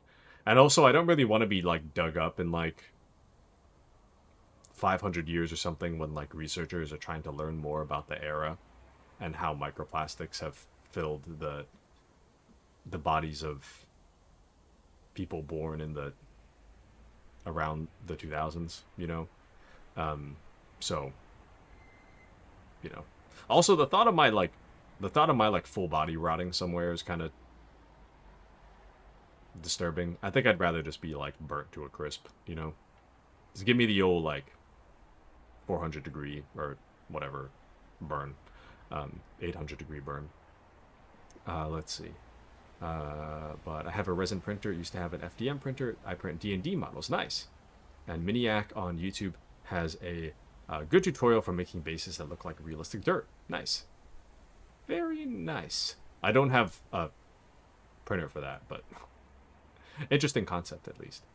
And also, I don't really want to be, like, dug up in, like, 500 years or something when, like, researchers are trying to learn more about the era and how microplastics have filled the bodies of people born in the around the 2000s, you know. So, you know, also the thought of my full body rotting somewhere is kind of disturbing. I think I'd rather just be like burnt to a crisp, you know. Just give me the old like 400 degree or whatever burn, 800 degree burn. Let's see. But I have a resin printer. Used to have an FDM printer. I print D&D models. Nice. And Miniac on YouTube has a good tutorial for making bases that look like realistic dirt. Nice. Very nice. I don't have a printer for that, but interesting concept at least.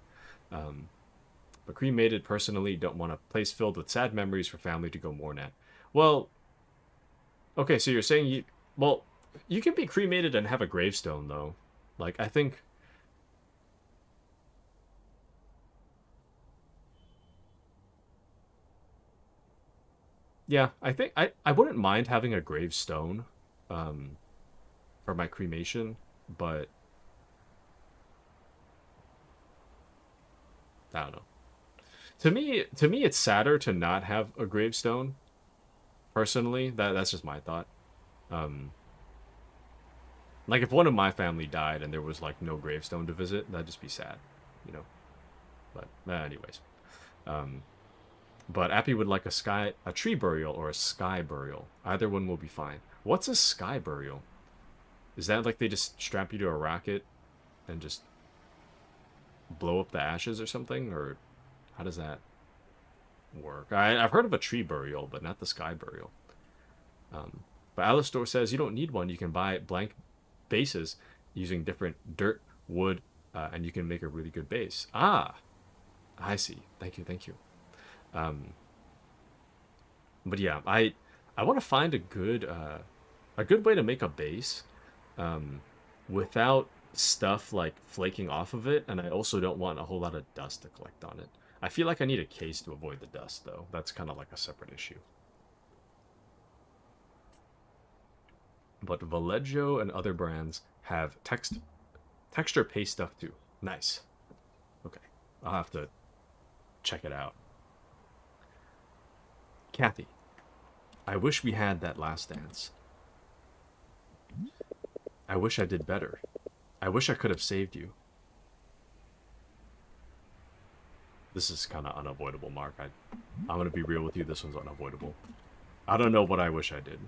But cremated, personally, don't want a place filled with sad memories for family to go mourn at. Well, okay, so you're saying you... Well, you can be cremated and have a gravestone, though. Like, I think... Yeah, I think... I wouldn't mind having a gravestone for my cremation, but... I don't know. To me, it's sadder to not have a gravestone. Personally, that's just my thought. Like if one of my family died and there was like no gravestone to visit, that'd just be sad, you know. But anyways, but Appy would like a tree burial or a sky burial. Either one will be fine. What's a sky burial? Is that like they just strap you to a rocket and just blow up the ashes or something, or how does that work? I've heard of a tree burial, but not the sky burial. But Alistor says you don't need one. You can buy blank bases using different dirt, wood, and you can make a really good base. Ah, I see. Thank you. But yeah, I want to find a good way to make a base without stuff like flaking off of it, and I also don't want a whole lot of dust to collect on it. I feel like I need a case to avoid the dust, though. That's kind of like a separate issue. But Vallejo and other brands have texture paste stuff too. Nice. Okay, I'll have to check it out. Kathy, I wish we had that last dance. I wish I did better. I wish I could have saved you. This is kind of unavoidable, Mark. I'm going to be real with you. This one's unavoidable. I don't know what I wish I did.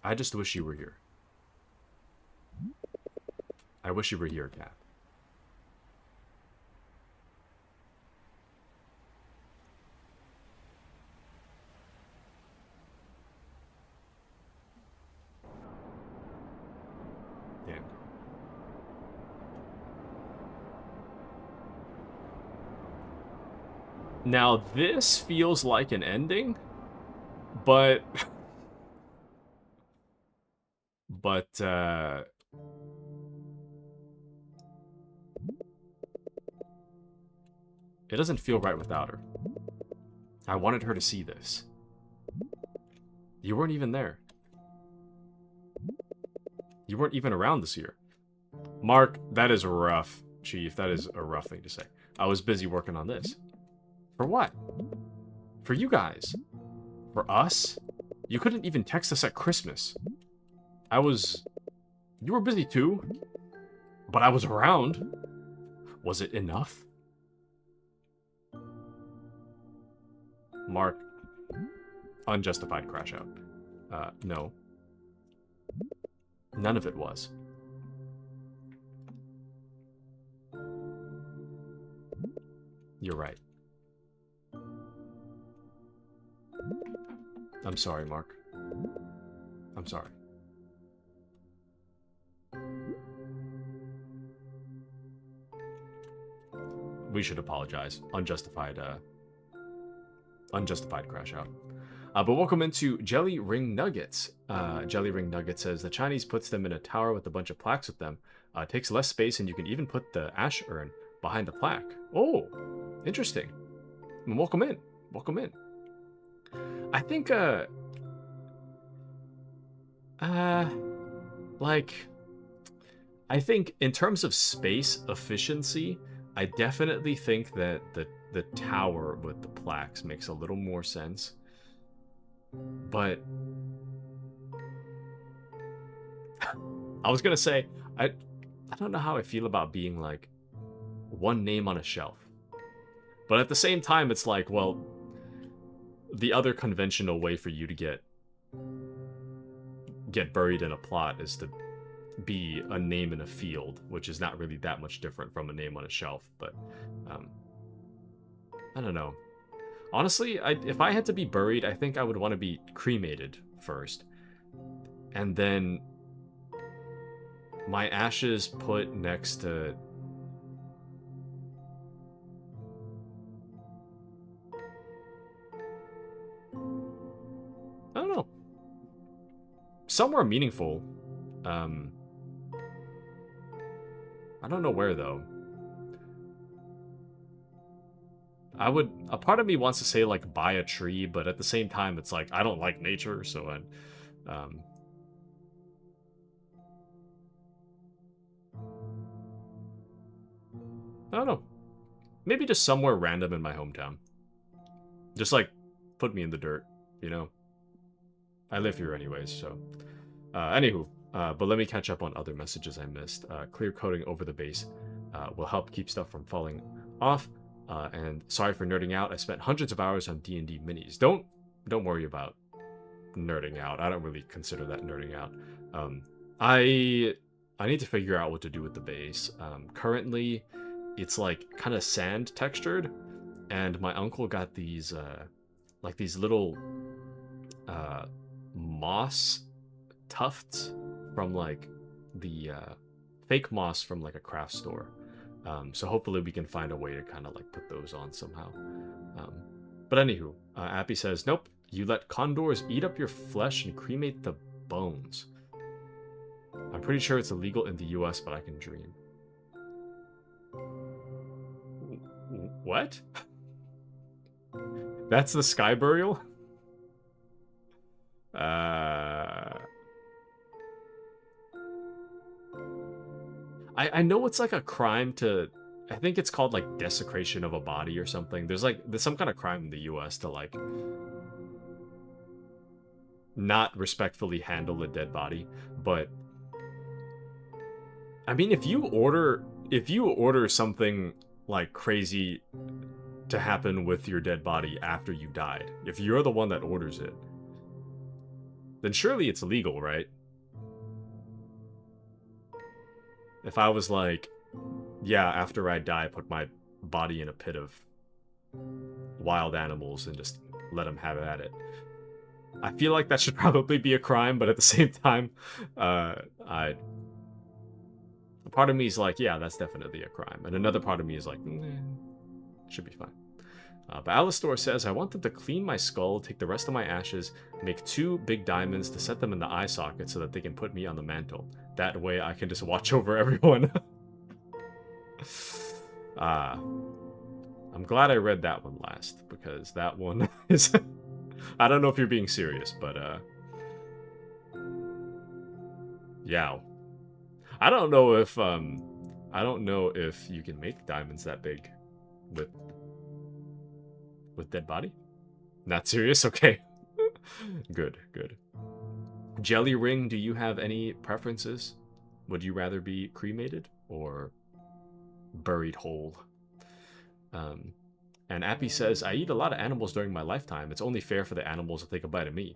I just wish you were here. I wish you were here, Kat. Damn. Now, this feels like an ending, but... But, it doesn't feel right without her. I wanted her to see this. You weren't even there. You weren't even around this year. Mark, that is rough, Chief. That is a rough thing to say. I was busy working on this. For what? For you guys. For us? You couldn't even text us at Christmas. You were busy too. But I was around. Was it enough? Mark. Unjustified crash out. No. None of it was. You're right. I'm sorry, Mark. I'm sorry. We should apologize. Unjustified crash out. But welcome into Jelly Ring Nuggets. Jelly Ring Nugget says, the Chinese puts them in a tower with a bunch of plaques with them. Takes less space, and you can even put the ash urn behind the plaque. Oh, interesting. Welcome in. Welcome in. I think, I think in terms of space efficiency, I definitely think that the tower with the plaques makes a little more sense. But I was gonna say, I don't know how I feel about being like one name on a shelf. But at the same time, it's like, well, the other conventional way for you to get buried in a plot is to be a name in a field, which is not really that much different from a name on a shelf. But I don't know. Honestly, if I had to be buried, I think I would want to be cremated first. And then my ashes put next to... I don't know. Somewhere meaningful. I don't know where, though. A part of me wants to say, like, by a tree, but at the same time, it's like, I don't like nature, so I don't know. Maybe just somewhere random in my hometown. Just, like, put me in the dirt, you know? I live here anyways, so... anywho, but let me catch up on other messages I missed. Clear coating over the base will help keep stuff from falling off. And sorry for nerding out. I spent hundreds of hours on D&D minis. Don't worry about nerding out. I don't really consider that nerding out. I need to figure out what to do with the base. Currently, it's like kind of sand textured, and my uncle got these like these little moss tufts from like the fake moss from like a craft store. So hopefully we can find a way to kind of like put those on somehow. But anywho, Appy says, nope, you let condors eat up your flesh and cremate the bones. I'm pretty sure it's illegal in the US, but I can dream. What? That's the sky burial? I know it's like a crime to... I think it's called like desecration of a body or something. There's some kind of crime in the US to like not respectfully handle a dead body. But I mean, if you order something like crazy to happen with your dead body after you died, if you're the one that orders it, then surely it's legal, right? If I was like, yeah, after I die, put my body in a pit of wild animals and just let them have at it. I feel like that should probably be a crime, but at the same time, a part of me is like, yeah, that's definitely a crime. And another part of me is like, should be fine. But Alistor says, I want them to clean my skull, take the rest of my ashes, make 2 big diamonds to set them in the eye socket so that they can put me on the mantle. That way I can just watch over everyone. I'm glad I read that one last, because that one is... I don't know if you're being serious, but, yeah. I don't know if you can make diamonds that big with dead body. Not serious? Okay. Good, good. Jelly Ring, do you have any preferences? Would you rather be cremated or buried whole? And Appy says, I eat a lot of animals during my lifetime. It's only fair for the animals to take a bite of me.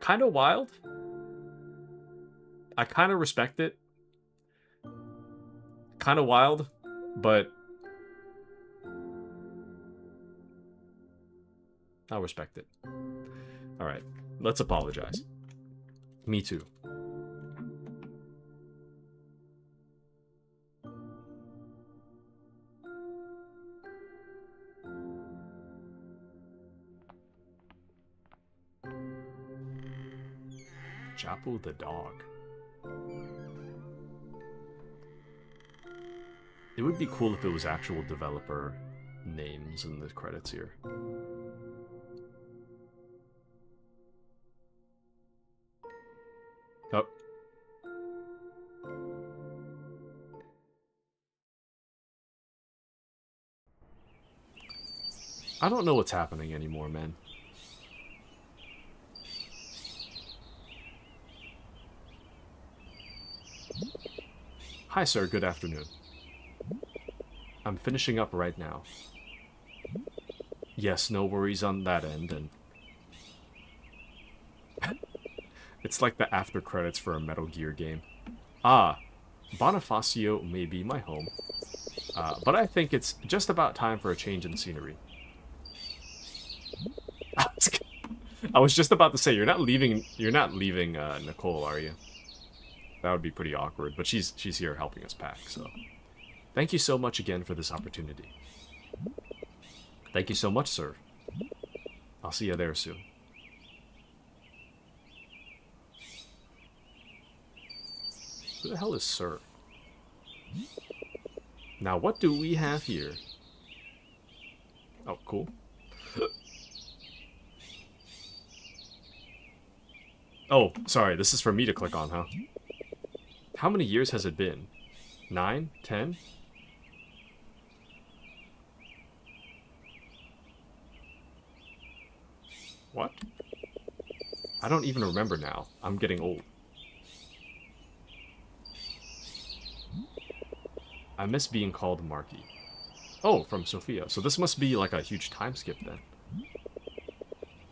Kind of wild. I kind of respect it. Kind of wild, but I'll respect it. Alright, let's apologize. Me too. Chapu the dog. It would be cool if it was actual developer names in the credits here. Oh. I don't know what's happening anymore, man. Hi, sir. Good afternoon. I'm finishing up right now. Yes, no worries on that end, and... It's like the after credits for a Metal Gear game. Ah, Bonifacio may be my home, but I think it's just about time for a change in scenery. I was just about to say, you're not leaving Nicole, are you? That would be pretty awkward, but she's here helping us pack, so... Thank you so much again for this opportunity. Thank you so much, sir. I'll see you there soon. Who the hell is sir? Now, what do we have here? Oh, cool. Oh, sorry, this is for me to click on, huh? How many years has it been? 9? 10? What? I don't even remember now. I'm getting old. I miss being called Marky. Oh, from Sophia. So this must be like a huge time skip then.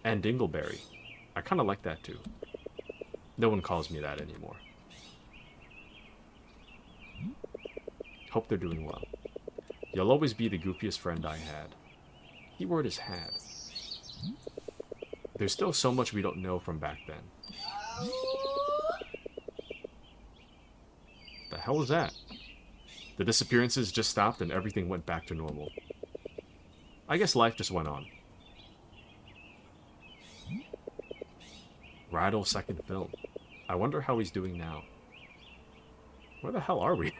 And Dingleberry. I kind of like that too. No one calls me that anymore. Hope they're doing well. You'll always be the goofiest friend I had. Keyword is had. There's still so much we don't know from back then. The hell was that? The disappearances just stopped and everything went back to normal. I guess life just went on. Rydell's second film. I wonder how he's doing now. Where the hell are we?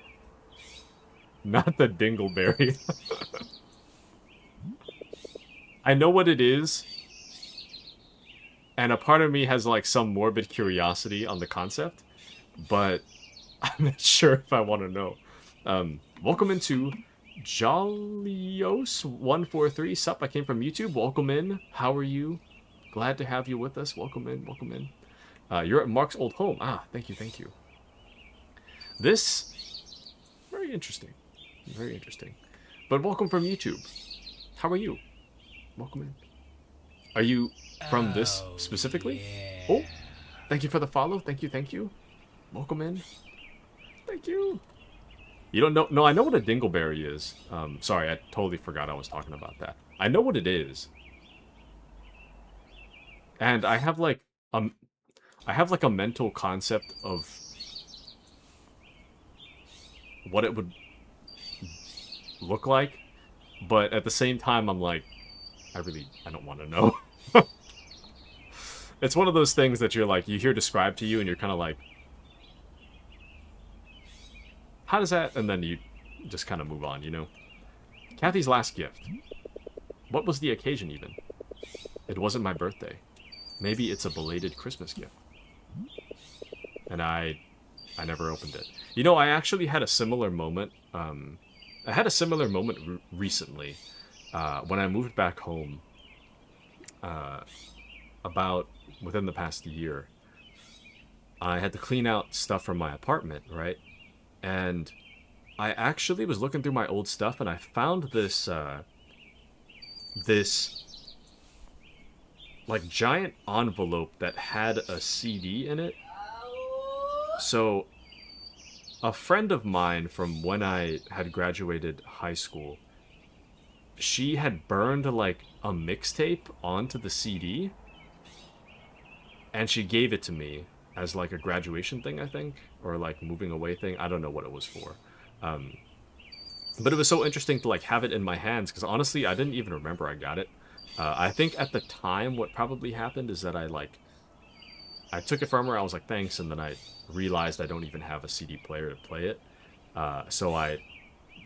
Not the Dingleberry. I know what it is. And a part of me has like some morbid curiosity on the concept. But I'm not sure if I want to know. Welcome into Jollios143. Sup, I came from YouTube. Welcome in. How are you? Glad to have you with us. Welcome in, welcome in. You're at Mark's old home. Ah, thank you, thank you. This, very interesting. Very interesting. But welcome from YouTube. How are you? Welcome in. Are you from this specifically? Yeah. Oh, thank you for the follow. Thank you, thank you. Welcome in. Thank you. You don't know? No, I know what a Dingleberry is. Sorry, I totally forgot I was talking about that. I know what it is. And I have like I have like a mental concept of what it would look like, but at the same time I'm like, I don't want to know. It's one of those things that you're like, you hear described to you and you're kind of like, how does that? And then you just kind of move on, you know? Kathy's last gift. What was the occasion even? It wasn't my birthday. Maybe it's a belated Christmas gift. And I never opened it. You know, I actually had a similar moment. I had a similar moment recently when I moved back home. About within the past year, I had to clean out stuff from my apartment, right? And I actually was looking through my old stuff, and I found this like giant envelope that had a CD in it. So a friend of mine from when I had graduated high school, she had burned like a mixtape onto the CD, and she gave it to me as like a graduation thing, I think, or like moving away thing. I don't know what it was for. But it was so interesting to like have it in my hands, because honestly, I didn't even remember I got it. I think at the time what probably happened is that I took it from her, I was like, thanks, and then I realized I don't even have a CD player to play it. So I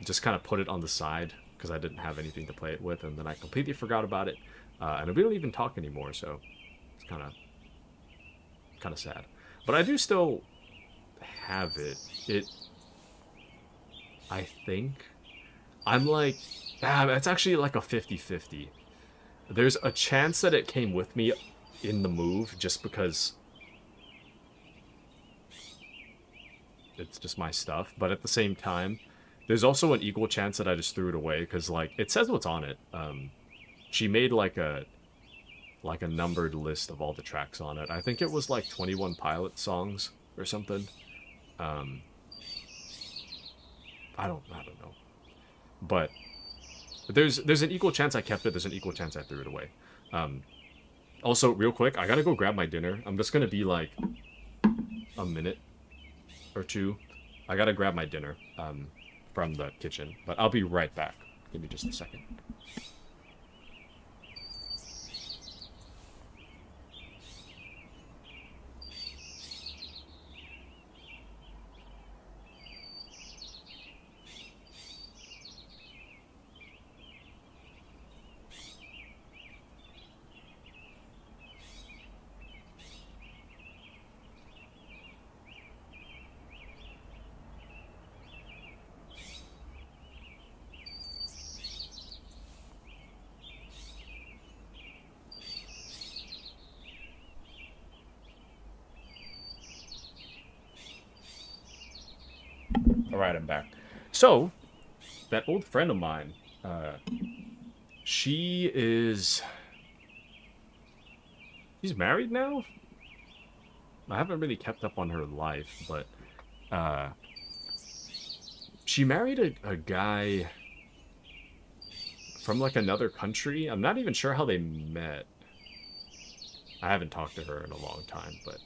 just kind of put it on the side, because I didn't have anything to play it with, and then I completely forgot about it. And we don't even talk anymore, so it's kind of sad. But I do still have it. I think I'm like, it's actually like a 50-50. There's a chance that it came with me in the move just because it's just my stuff, but at the same time, there's also an equal chance that I just threw it away, because like it says what's on it. She made like a numbered list of all the tracks on it. I think it was like 21 Pilot songs or something. I don't know. But there's an equal chance I kept it, there's an equal chance I threw it away. Also, real quick, I gotta go grab my dinner. I'm just gonna be like a minute or two. I gotta grab my dinner from the kitchen, but I'll be right back. Give me just a second. Alright, I'm back. So, that old friend of mine, she's married now? I haven't really kept up on her life, but, she married a guy from, like, another country. I'm not even sure how they met. I haven't talked to her in a long time, but,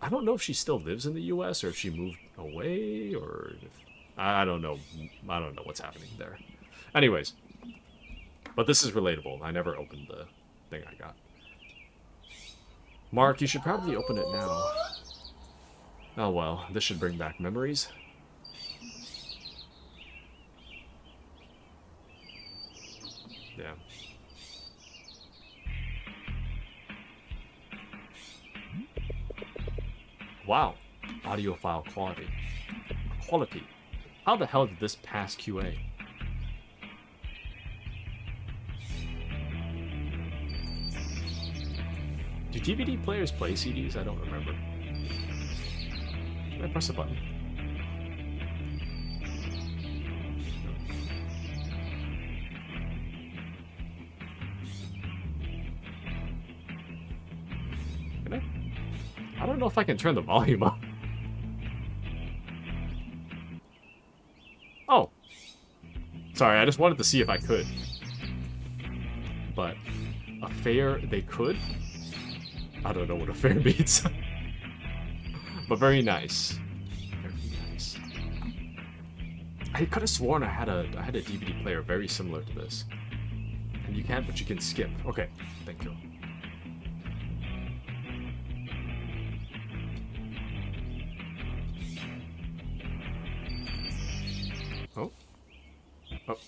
I don't know if she still lives in the U.S. or if she moved away, or if, I don't know. I don't know what's happening there. Anyways, but this is relatable. I never opened the thing I got. Mark, you should probably open it now. Oh well, this should bring back memories. Yeah. Wow. Audio file quality. Quality. How the hell did this pass QA? Do DVD players play CDs? I don't remember. Can I press a button? Can I? I don't know if I can turn the volume up. Oh. Sorry, I just wanted to see if I could. But a fair they could? I don't know what a fair means. But very nice. Very nice. I could have sworn I had a DVD player very similar to this. And you can't, but you can skip. Okay, thank you. Oh. Oh.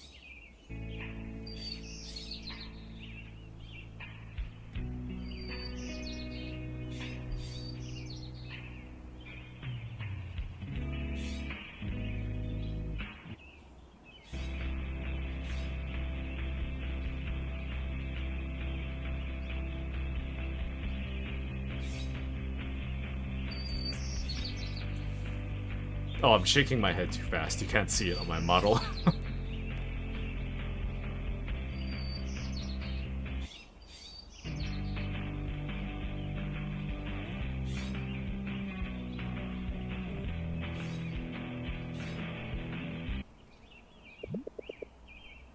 Oh, I'm shaking my head too fast. You can't see it on my model.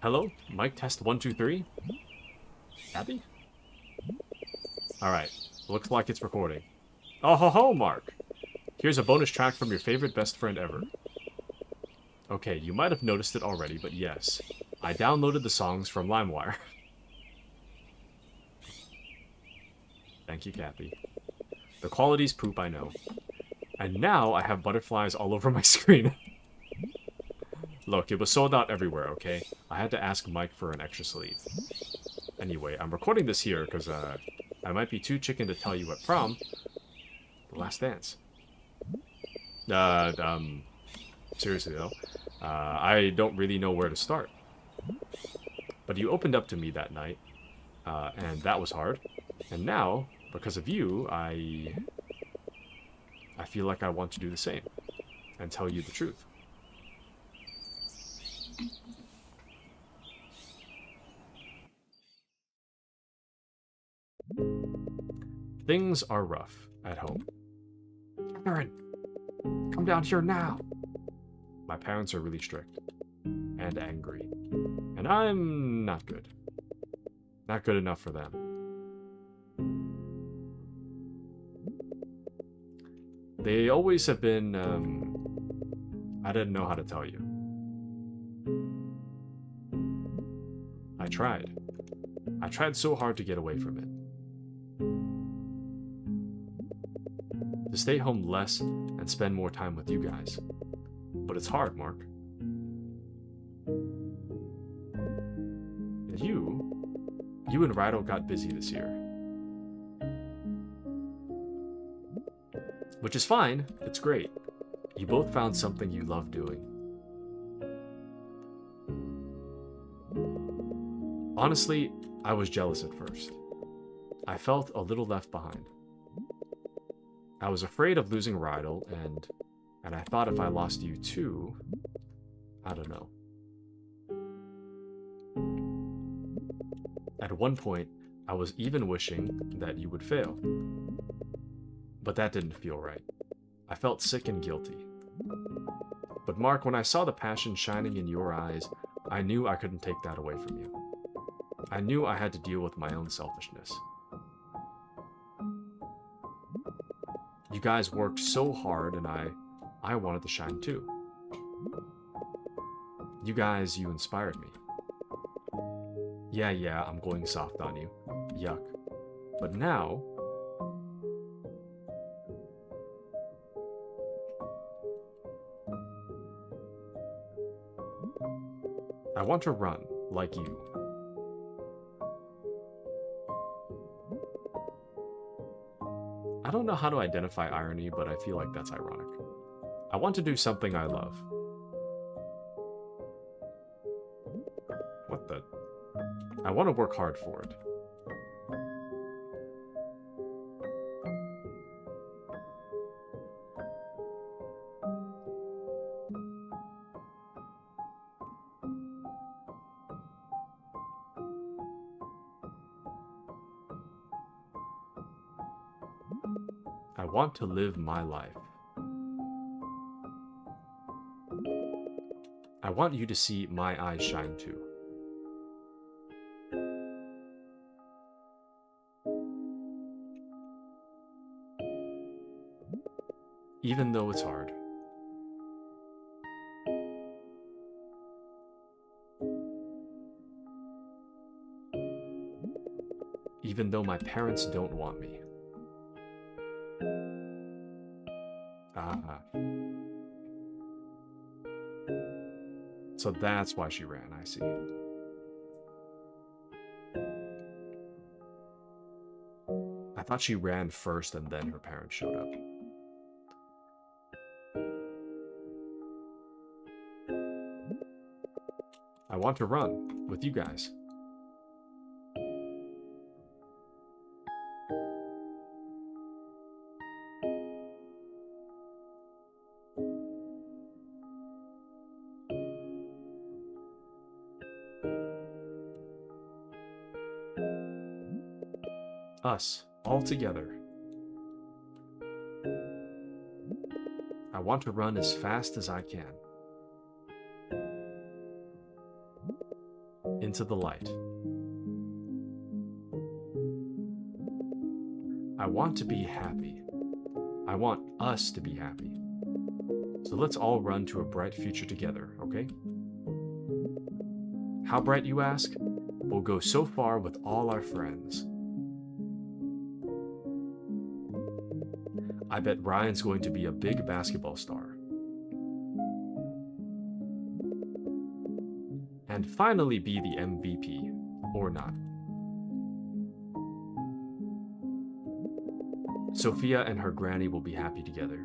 Hello? Mic test 1, 2, 3? Happy? Alright. Looks like it's recording. Oh ho ho, Mark! Here's a bonus track from your favorite best friend ever. Okay, you might have noticed it already, but yes. I downloaded the songs from LimeWire. Thank you, Cappy. The quality's poop, I know. And now I have butterflies all over my screen. Look, it was sold out everywhere, okay? I had to ask Mike for an extra sleeve. Anyway, I'm recording this here because I might be too chicken to tell you at prom. The Last Dance. Seriously though, I don't really know where to start. But you opened up to me that night, and that was hard. And now, because of you, I feel like I want to do the same, and tell you the truth. Things are rough at home. Aaron, come down here now. My parents are really strict and angry, and I'm not good. Not good enough for them. They always have been, I didn't know how to tell you. I tried. I tried so hard to get away from it. To stay home less and spend more time with you guys. But it's hard, Mark. And you and Rydell got busy this year. Which is fine, it's great. You both found something you love doing. Honestly, I was jealous at first. I felt a little left behind. I was afraid of losing Rydell, and I thought if I lost you too, I don't know. At one point, I was even wishing that you would fail. But that didn't feel right. I felt sick and guilty. But Mark, when I saw the passion shining in your eyes, I knew I couldn't take that away from you. I knew I had to deal with my own selfishness. You guys worked so hard, and I wanted to shine too. You inspired me. Yeah, I'm going soft on you. Yuck. But now, I want to run like you. I don't know how to identify irony, but I feel like that's ironic. I want to do something I love. What the? I want to work hard for it. I want to live my life. I want you to see my eyes shine too. Even though it's hard. Even though my parents don't want me. Ah. So that's why she ran, I see. I thought she ran first and then her parents showed up. I want to run with you guys. Us, all together. I want to run as fast as I can. Into the light. I want to be happy. I want us to be happy. So let's all run to a bright future together, okay? How bright, you ask? We'll go so far with all our friends. I bet Ryan's going to be a big basketball star. And finally be the MVP, or not. Sophia and her granny will be happy together.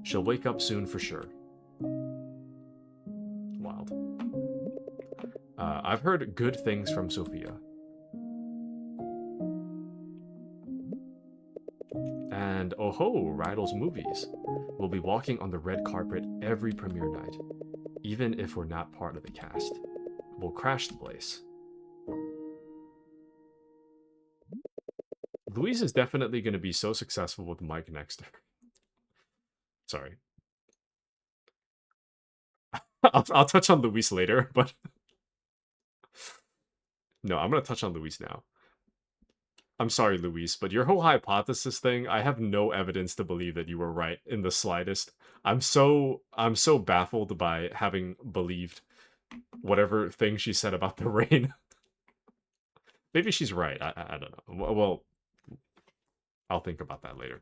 She'll wake up soon for sure. Wild. I've heard good things from Sophia. And oh ho, Rydell's movies. We'll be walking on the red carpet every premiere night, even if we're not part of the cast. We'll crash the place. Louise is definitely going to be so successful with Mike next to her. Sorry. I'll touch on Louise later, but... No, I'm going to touch on Louise now. I'm sorry, Luis, but your whole hypothesis thing, I have no evidence to believe that you were right in the slightest. I'm so baffled by having believed whatever thing she said about the rain. Maybe she's right. I don't know. Well, I'll think about that later.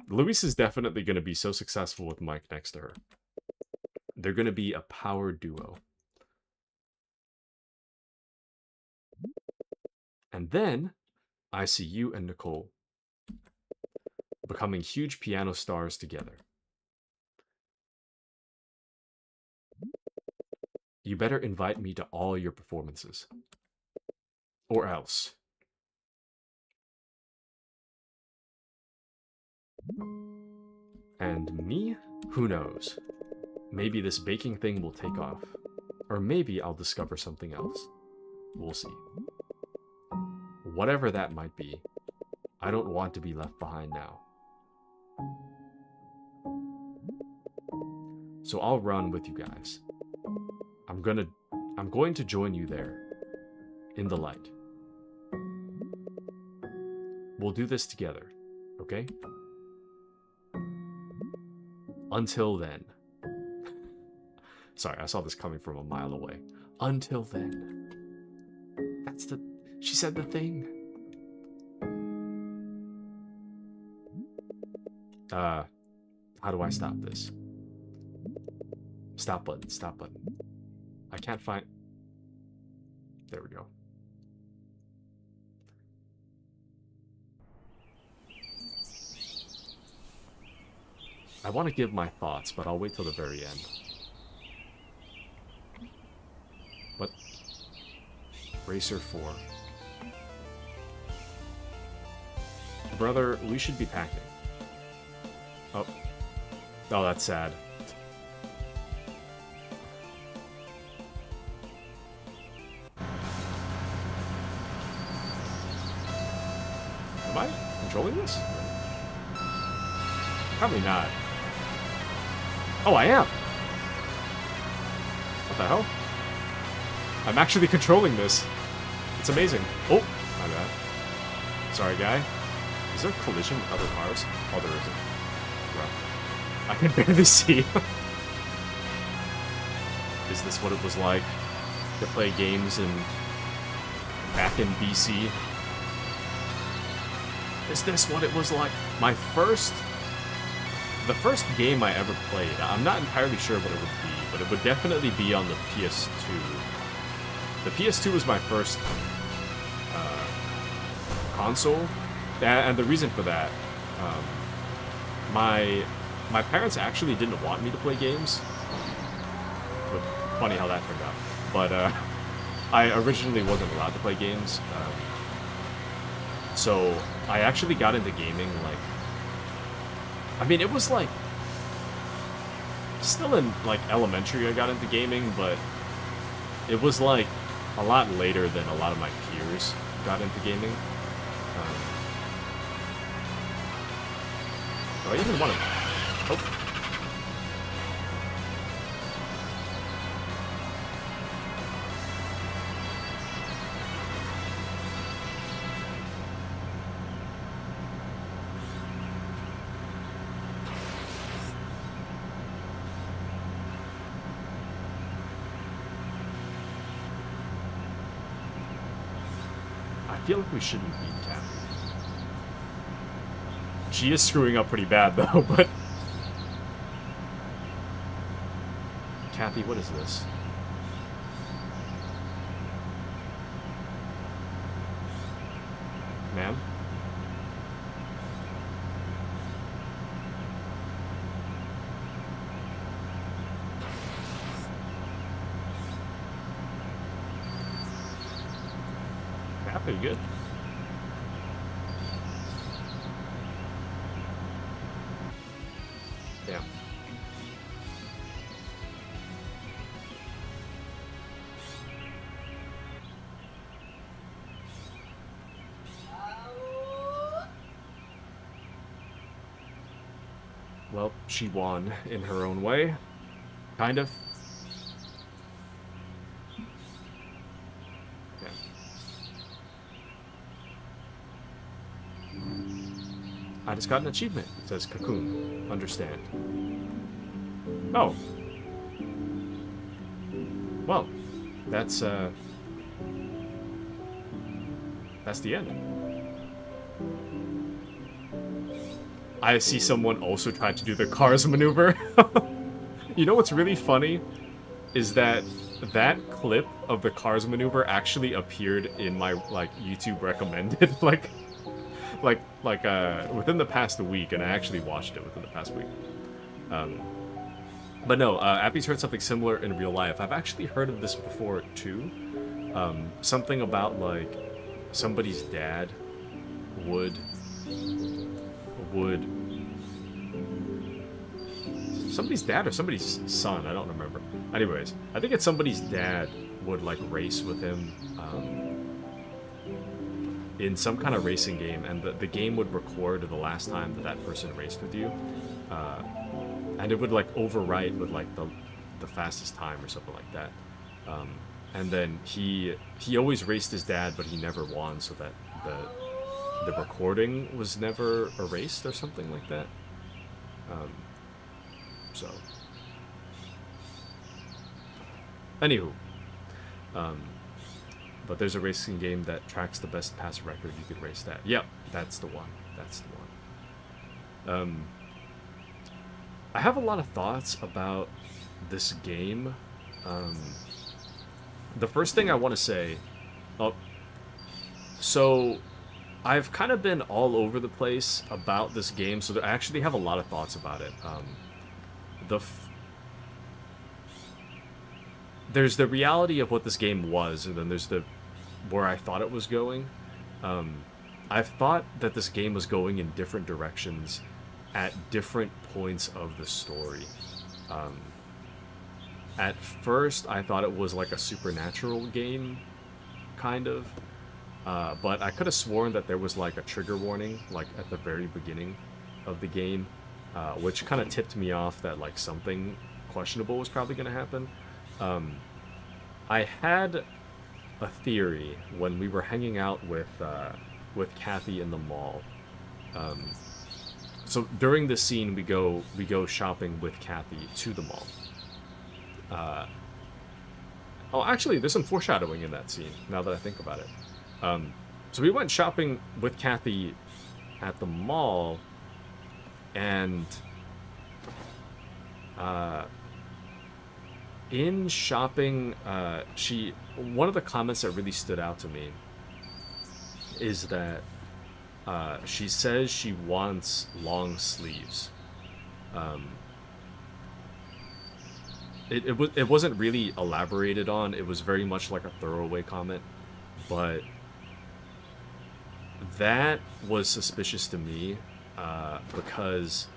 Luis is definitely going to be so successful with Mike next to her. They're going to be a power duo. And then I see you and Nicole becoming huge piano stars together. You better invite me to all your performances. Or else. And me? Who knows? Maybe this baking thing will take off. Or maybe I'll discover something else. We'll see. Whatever that might be, I don't want to be left behind now. So I'll run with you guys. I'm going to join you there, in the light. We'll do this together, okay? Until then. Sorry, I saw this coming from a mile away. Until then. She said the thing. How do I stop this? Stop button, stop button. I can't find... There we go. I want to give my thoughts, but I'll wait till the very end. What? Racer 4. Brother, we should be packing. Oh. Oh, that's sad. Am I controlling this? Probably not. Oh, I am! What the hell? I'm actually controlling this. It's amazing. Oh, my bad. Sorry, guy. Is there a collision with other cars? Oh, there isn't. Right. I can barely see. Is this what it was like to play games back in BC? Is this what it was like? The first game I ever played, I'm not entirely sure what it would be, but it would definitely be on the PS2. The PS2 was my first console, and the reason for that, my parents actually didn't want me to play games. But funny how that turned out. But I originally wasn't allowed to play games, so I actually got into gaming, like, I mean, it was like, still in, like, elementary I got into gaming, but it was, like, a lot later than a lot of my peers got into gaming. Do I even want to... Oh. I feel like we shouldn't beat Kathy. She is screwing up pretty bad, though, but... Kathy, what is this? Ma'am? Yeah, pretty good. Yeah. Well, she won in her own way. Kind of. Yeah. I just got an achievement. It says Cocoon. Understand. Oh. Well, that's the end. I see someone also tried to do the Cars maneuver. You know what's really funny? Is that clip of the Cars maneuver actually appeared in my, like, YouTube recommended, within the past week, and I actually watched it within the past week. But no, Appy's heard something similar in real life. I've actually heard of this before, too. Something about, like, somebody's dad would somebody's dad or somebody's son, I don't remember. Anyways, I think it's somebody's dad would, like, race with him in some kind of racing game, and the game would record the last time that person raced with you, and it would, like, overwrite with, like, the fastest time or something like that. And then he always raced his dad, but he never won, so that the recording was never erased or something like that. So, anywho, but there's a racing game that tracks the best pass record. You could race that. Yep, that's the one. That's the one. I have a lot of thoughts about this game. The first thing I want to say, so I've kind of been all over the place about this game, so I actually have a lot of thoughts about it. There's the reality of what this game was, and then there's where I thought it was going. I thought that this game was going in different directions at different points of the story. At first, I thought it was like a supernatural game, kind of. But I could have sworn that there was like a trigger warning, like at the very beginning of the game, which kind of tipped me off that like something questionable was probably going to happen. I had a theory when we were hanging out with Kathy in the mall. so during this scene, we go shopping with Kathy to the mall. Oh, actually, there's some foreshadowing in that scene, now that I think about it. So we went shopping with Kathy at the mall, and in shopping, one of the comments that really stood out to me is that she says she wants long sleeves. It wasn't really elaborated on. It was very much like a throwaway comment, but that was suspicious to me, because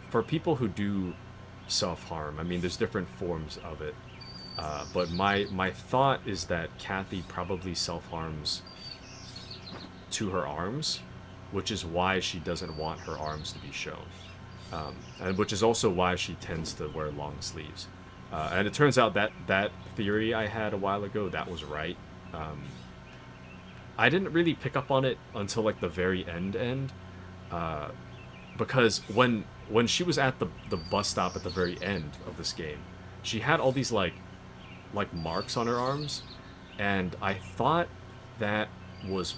for people who do self-harm, I mean, there's different forms of it, but my thought is that Kathy probably self-harms to her arms, which is why she doesn't want her arms to be shown. And which is also why she tends to wear long sleeves. And it turns out that theory I had a while ago, that was right. I didn't really pick up on it until like the very end, because when she was at the bus stop at the very end of this game, she had all these like marks on her arms, and I thought that was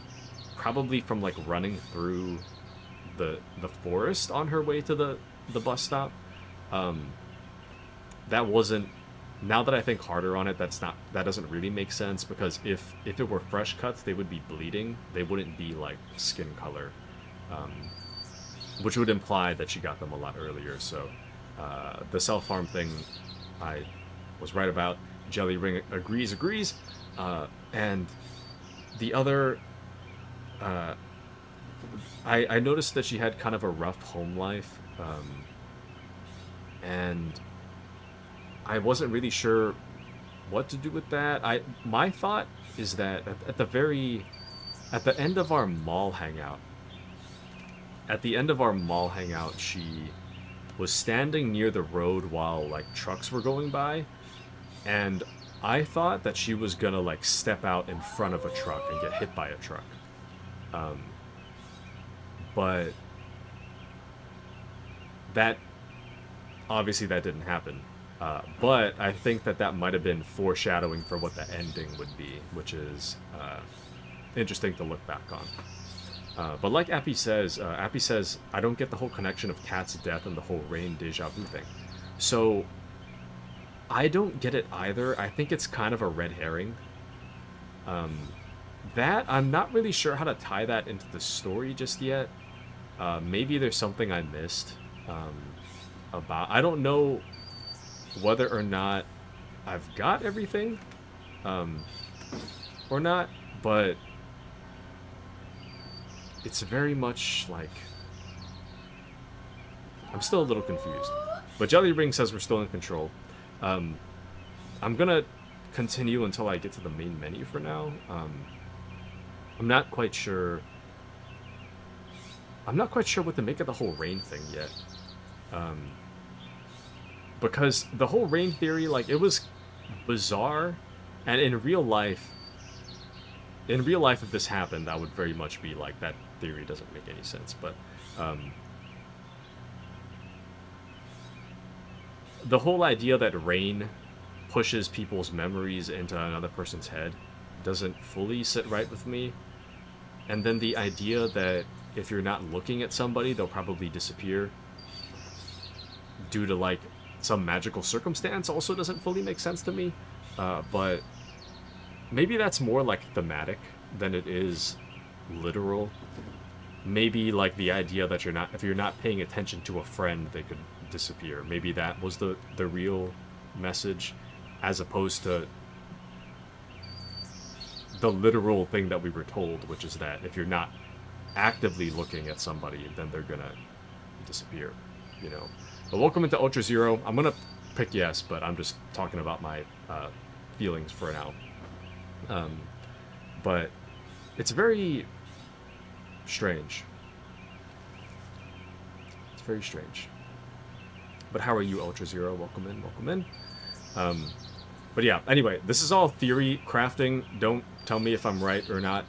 probably from like running through the forest on her way to the bus stop. That wasn't, now that I think harder on it, that doesn't really make sense, because if it were fresh cuts, they would be bleeding. They wouldn't be like skin color, which would imply that she got them a lot earlier. So the self-harm thing I was right about. Jelly Ring agrees. And the other, I noticed that she had kind of a rough home life, and I wasn't really sure what to do with that. My thought is that at the end of our mall hangout, she was standing near the road while like trucks were going by, and I thought that she was gonna like step out in front of a truck and get hit by a truck. But that obviously that didn't happen. But I think that might have been foreshadowing for what the ending would be, which is interesting to look back on. But like Appy says, I don't get the whole connection of Kat's death and the whole Rain deja vu thing. So I don't get it either. I think it's kind of a red herring. That I'm not really sure how to tie that into the story just yet. Maybe there's something I missed about. I don't know whether or not I've got everything or not, but it's very much like I'm still a little confused. But Jelly Ring says we're still in control. I'm gonna continue until I get to the main menu for now. I'm not quite sure what to make of the whole Rain thing yet. Because the whole Rain theory, like, it was bizarre, and in real life, if this happened, I would very much be like, that theory doesn't make any sense. But the whole idea that Rain pushes people's memories into another person's head doesn't fully sit right with me. And then the idea that if you're not looking at somebody, they'll probably disappear due to like some magical circumstance also doesn't fully make sense to me. But maybe that's more like thematic than it is literal. Maybe like the idea that if you're not paying attention to a friend, they could disappear. Maybe that was the real message, as opposed to the literal thing that we were told, which is that if you're not actively looking at somebody, then they're gonna disappear, you know. But welcome into Ultra Zero. I'm gonna pick yes, but I'm just talking about my feelings for now. But it's very strange. It's very strange. But how are you, Ultra Zero? Welcome in. But yeah, anyway, this is all theory crafting. Don't tell me if I'm right or not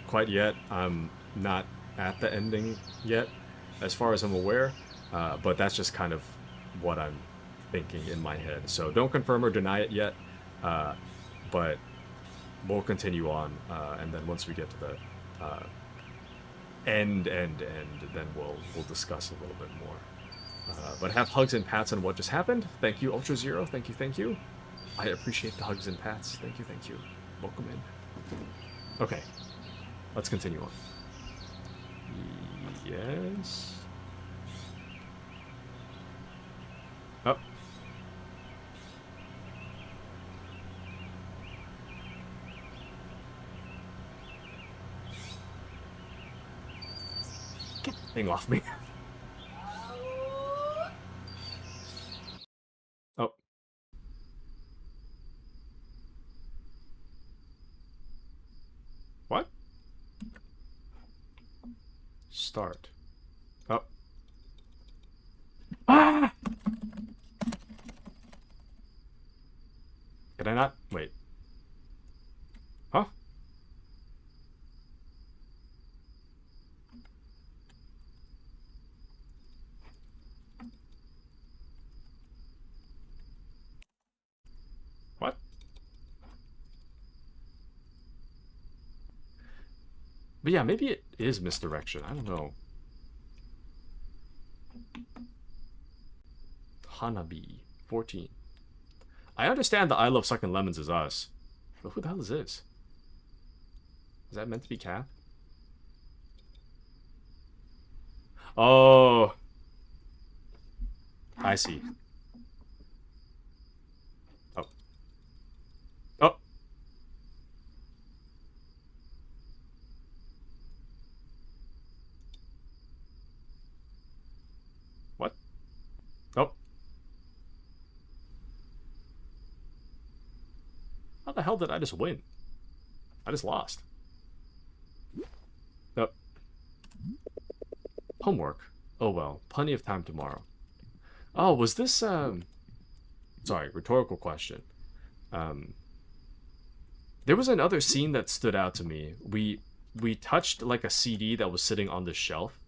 quite yet. I'm not at the ending yet. as far as I'm aware, but that's just kind of what I'm thinking in my head. So don't confirm or deny it yet, but we'll continue on, and then once we get to the end, then we'll discuss a little bit more. But have hugs and pats on what just happened. Thank you, Ultra Zero. Thank you, thank you. I appreciate the hugs and pats. Thank you, thank you. Welcome in. Okay, let's continue on. Yes. Oh. Get the thing off me. Oh. What? Start. Oh. Ah! Did I not? Wait. Huh? What? But yeah, maybe it is misdirection. I don't know. Hanabi, 14. I understand that I Love Sucking Lemons is us. But who the hell is this? Is that meant to be Cat? Oh. I see. Oh. Oh. What? Oh. How the hell did I just win? I just lost. Oh. Homework. Oh well, plenty of time tomorrow. Oh, was this, sorry, rhetorical question. There was another scene that stood out to me. We touched like a CD that was sitting on the shelf.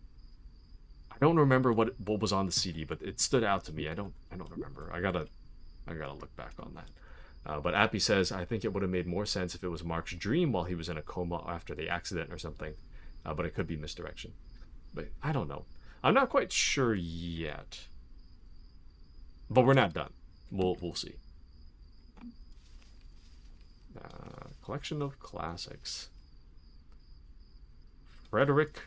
I don't remember what was on the CD, but it stood out to me. I don't remember. I gotta look back on that. But Appy says, I think it would have made more sense if it was Mark's dream while he was in a coma after the accident or something. But it could be misdirection. But I don't know. I'm not quite sure yet. But we're not done. We'll see. Collection of classics. Frederick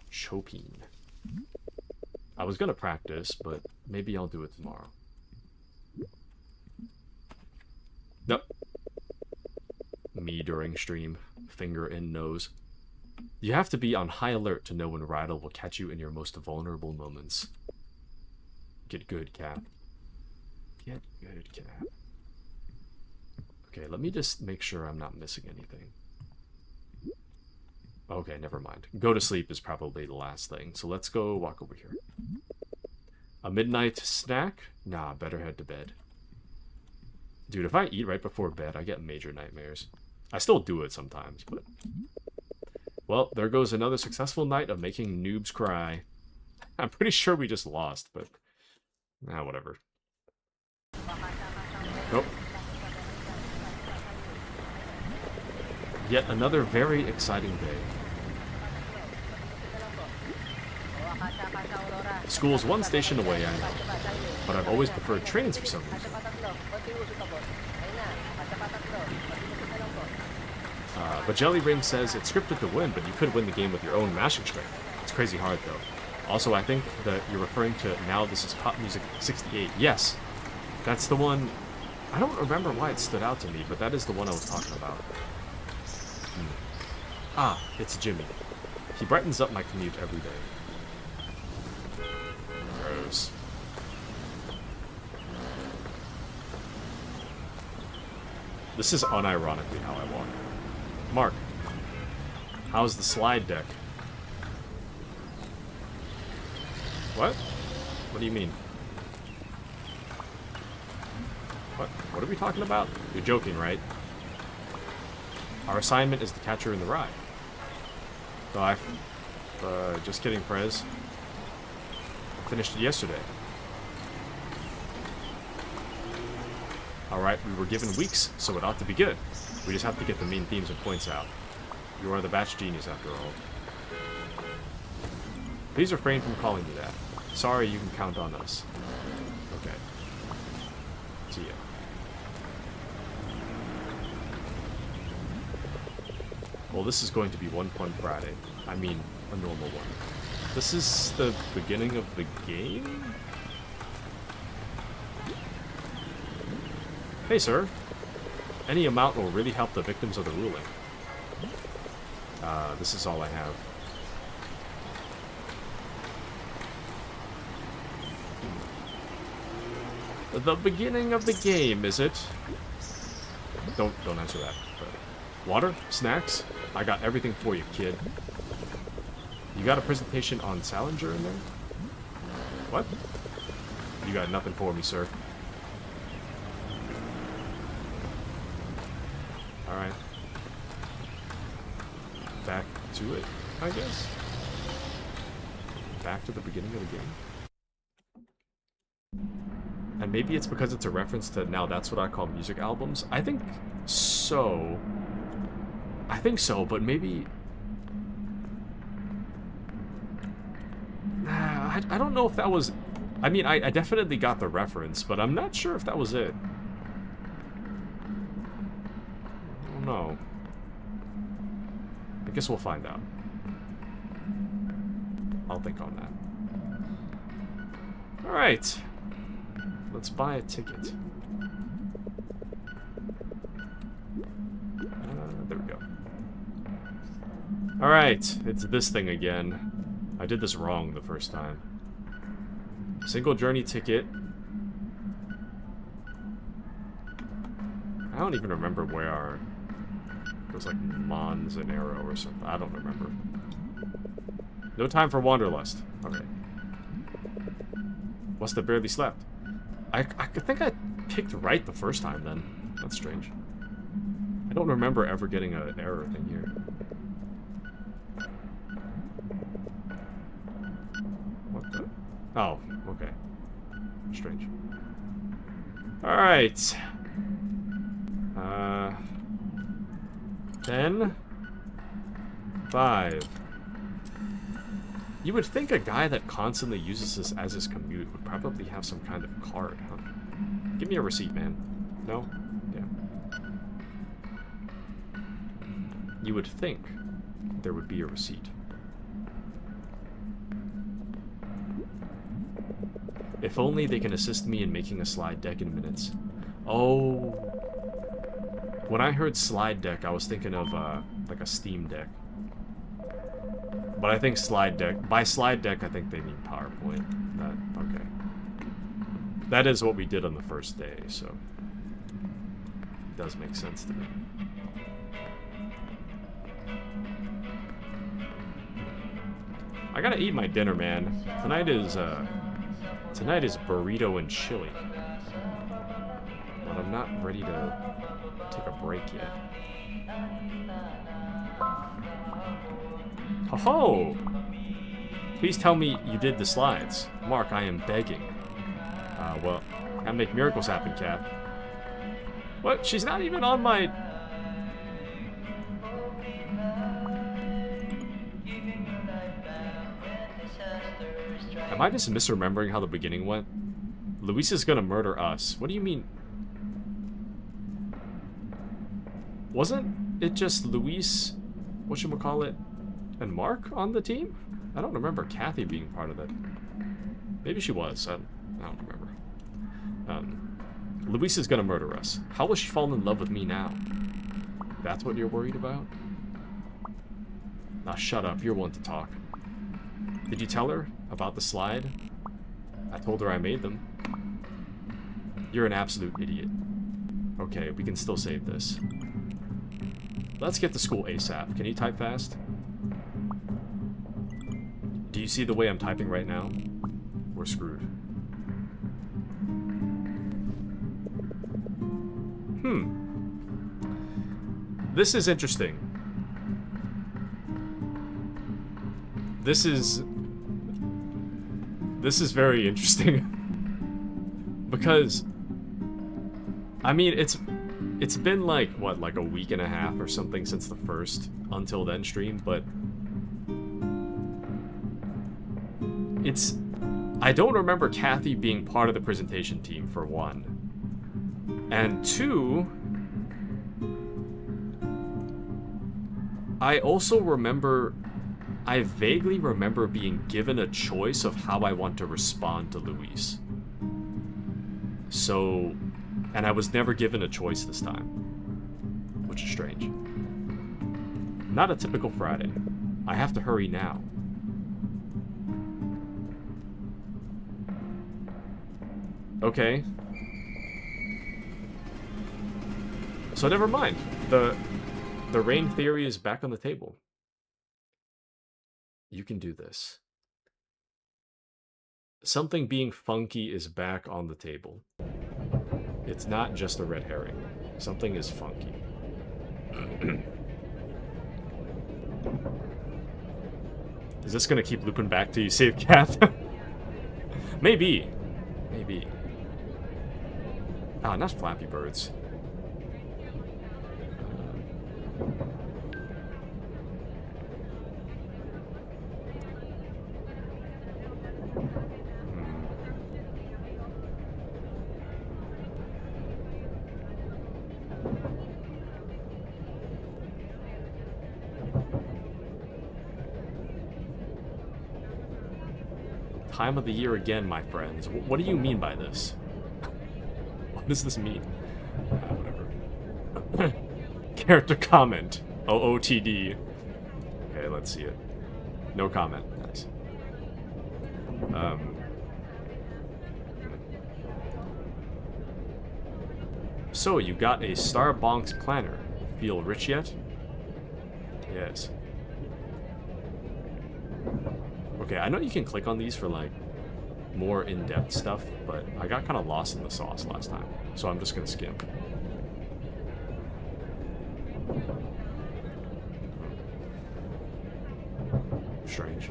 Chopin. I was gonna practice, but maybe I'll do it tomorrow. Nope. Me during stream. Finger in nose. You have to be on high alert to know when Rydell will catch you in your most vulnerable moments. Get good, Cap. Get good, Cap. Okay, let me just make sure I'm not missing anything. Okay, never mind. Go to sleep is probably the last thing, so let's go walk over here. A midnight snack? Nah, better head to bed. Dude, if I eat right before bed, I get major nightmares. I still do it sometimes, but... Well, there goes another successful night of making noobs cry. I'm pretty sure we just lost, but... whatever. Nope. Yet another very exciting day. School's one station away, I know. But I've always preferred trains for some reason. But Jelly Ring says it's scripted to win, but you could win the game with your own mashing strength. It's crazy hard, though. Also, I think that you're referring to Now This Is Pop Music 68. Yes, that's the one. I don't remember why it stood out to me, but that is the one I was talking about. Ah, it's Jimmy. He brightens up my commute every day. Gross. This is unironically how I walk. Mark, how's the slide deck? What? What do you mean? What? What are we talking about? You're joking, right? Our assignment is the catcher in the rye. So just kidding, Prez. Finished it yesterday. Alright, we were given weeks, so it ought to be good. We just have to get the main themes and points out. You are the batch genius after all. Please refrain from calling me that. Sorry, you can count on us. Okay. See ya. Well, this is going to be one fun Friday. I mean, a normal one. This is the beginning of the game? Hey, sir. Any amount will really help the victims of the ruling. This is all I have. The beginning of the game, is it? Don't answer that. But water? Snacks? I got everything for you, kid. You got a presentation on Salinger in there? What? You got nothing for me, sir. Alright. Back to it, I guess? Back to the beginning of the game? And maybe it's because it's a reference to now that's what I call music albums. I think so. I think so, but maybe... I don't know if that was... I mean, I definitely got the reference, but I'm not sure if that was it. I don't know. I guess we'll find out. I'll think on that. Alright. Let's buy a ticket. There we go. Alright, it's this thing again. I did this wrong the first time. Single journey ticket. I don't even remember where it was, like Mons and Arrow or something. I don't remember. No time for wanderlust. Okay. Must have barely slept. I think I picked right the first time then. That's strange. I don't remember ever getting an error thing here. What the? Oh, okay. Strange. Alright. 10. 5. You would think a guy that constantly uses this as his commute would probably have some kind of card, huh? Give me a receipt, man. No? Yeah. You would think there would be a receipt. If only they can assist me in making a slide deck in minutes. Oh. When I heard slide deck, I was thinking of, like a Steam Deck. But I think slide deck... By slide deck, I think they mean PowerPoint. Okay. That is what we did on the first day, so... It does make sense to me. I gotta eat my dinner, man. Tonight is burrito and chili. But I'm not ready to take a break yet. Ho-ho! Please tell me you did the slides. Mark, I am begging. Well, can't make miracles happen, Cat. What? She's not even on my... Am I just misremembering how the beginning went? Luis is gonna murder us. What do you mean? Wasn't it just Luis, whatchamacallit, and Mark on the team? I don't remember Kathy being part of it. Maybe she was. I don't remember. Luis is gonna murder us. How will she fall in love with me now? That's what you're worried about? Now shut up. You're one to talk. Did you tell her about the slide? I told her I made them. You're an absolute idiot. Okay, we can still save this. Let's get to school ASAP. Can you type fast? Do you see the way I'm typing right now? We're screwed. This is interesting. This this is very interesting. Because, I mean, it's been like, what, like a week and a half or something since the first Until Then stream, but I don't remember Kathy being part of the presentation team, for one. And two, I vaguely remember being given a choice of how I want to respond to Luis. So, and I was never given a choice this time, which is strange. Not a typical Friday. I have to hurry now. Okay. So never mind. The rain theory is back on the table. You can do this. Something being funky is back on the table. It's not just a red herring. Something is funky. Is this gonna keep looping back till you save Kath? Maybe. Maybe. Ah, not Flappy Birds. Time of the year again, my friends. What do you mean by this? What does this mean? Whatever. Character comment. OOTD. Okay, let's see it. No comment. Nice. So, you got a Starbucks planner. Feel rich yet? Yes. Okay, I know you can click on these for, like, more in-depth stuff, but I got kind of lost in the sauce last time, so I'm just gonna skim. Strange.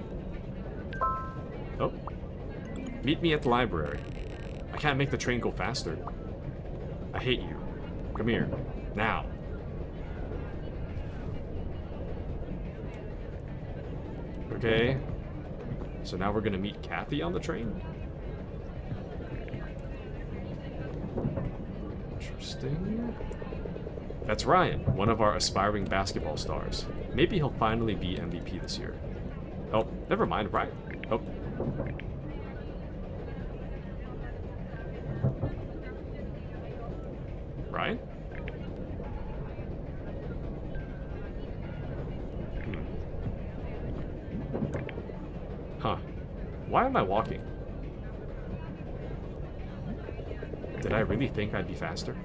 Oh. Meet me at the library. I can't make the train go faster. I hate you. Come here. Now. Okay. So now we're gonna meet Kathy on the train? Interesting. That's Ryan, one of our aspiring basketball stars. Maybe he'll finally be MVP this year. Oh, never mind, Ryan. Oh. Ryan? Huh. Why am I walking? Did I really think I'd be faster?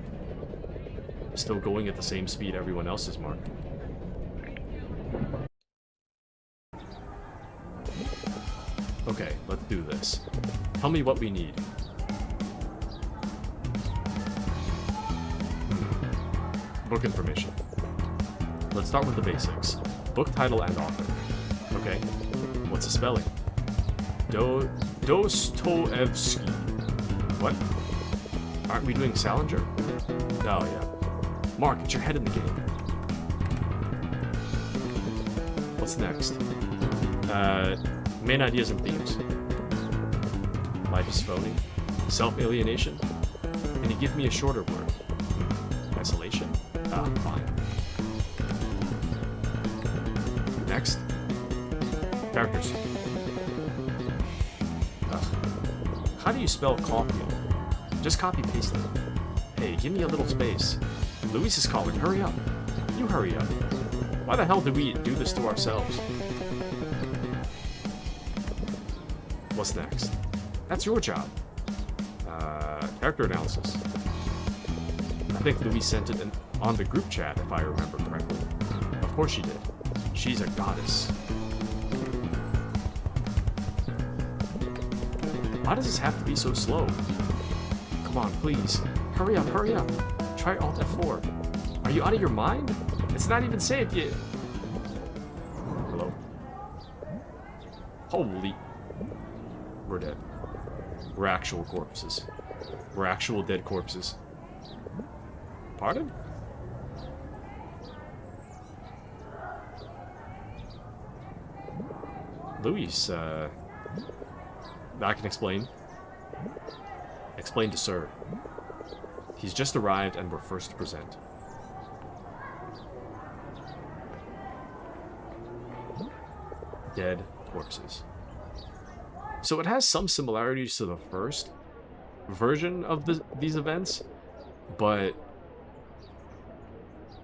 Still going at the same speed everyone else is, Mark. Okay, let's do this. Tell me what we need. Book information. Let's start with the basics. Book title and author. Okay. What's the spelling? Dostoevsky. What? Aren't we doing Salinger? Oh, yeah. Mark, get your head in the game. What's next? Main ideas and themes. Life is phony. Self-alienation. Can you give me a shorter word? Isolation? Ah, fine. Next. Characters. How do you spell coffee? Just copy-paste it. Hey, give me a little space. Luis is calling. Hurry up. You hurry up. Why the hell do we do this to ourselves? What's next? That's your job. Character analysis. I think Luis sent it on the group chat, if I remember correctly. Of course she did. She's a goddess. Why does this have to be so slow? Come on, please. Hurry up, hurry up. Try Alt F4. Are you out of your mind? It's not even saved yet. Hello? Holy. We're dead. We're actual corpses. We're actual dead corpses. Pardon? Luis, I can explain. Explain to Sir. He's just arrived and we're first to present. Dead corpses. So it has some similarities to the first version of these events, but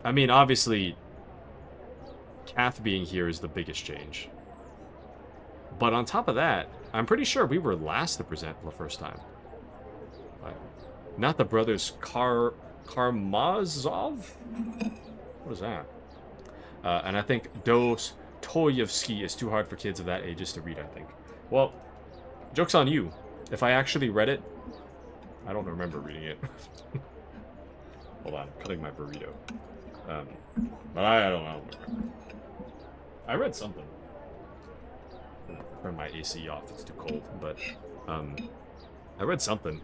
I mean, obviously, Kath being here is the biggest change. But on top of that, I'm pretty sure we were last to present the first time. Not the brothers Karamazov? What is that? And I think Dostoyevsky is too hard for kids of that ages to read, I think. Well, joke's on you. If I actually read it, I don't remember reading it. Hold on, I'm cutting my burrito. But I don't know. I read something. Turn my AC off, it's too cold, but I read something.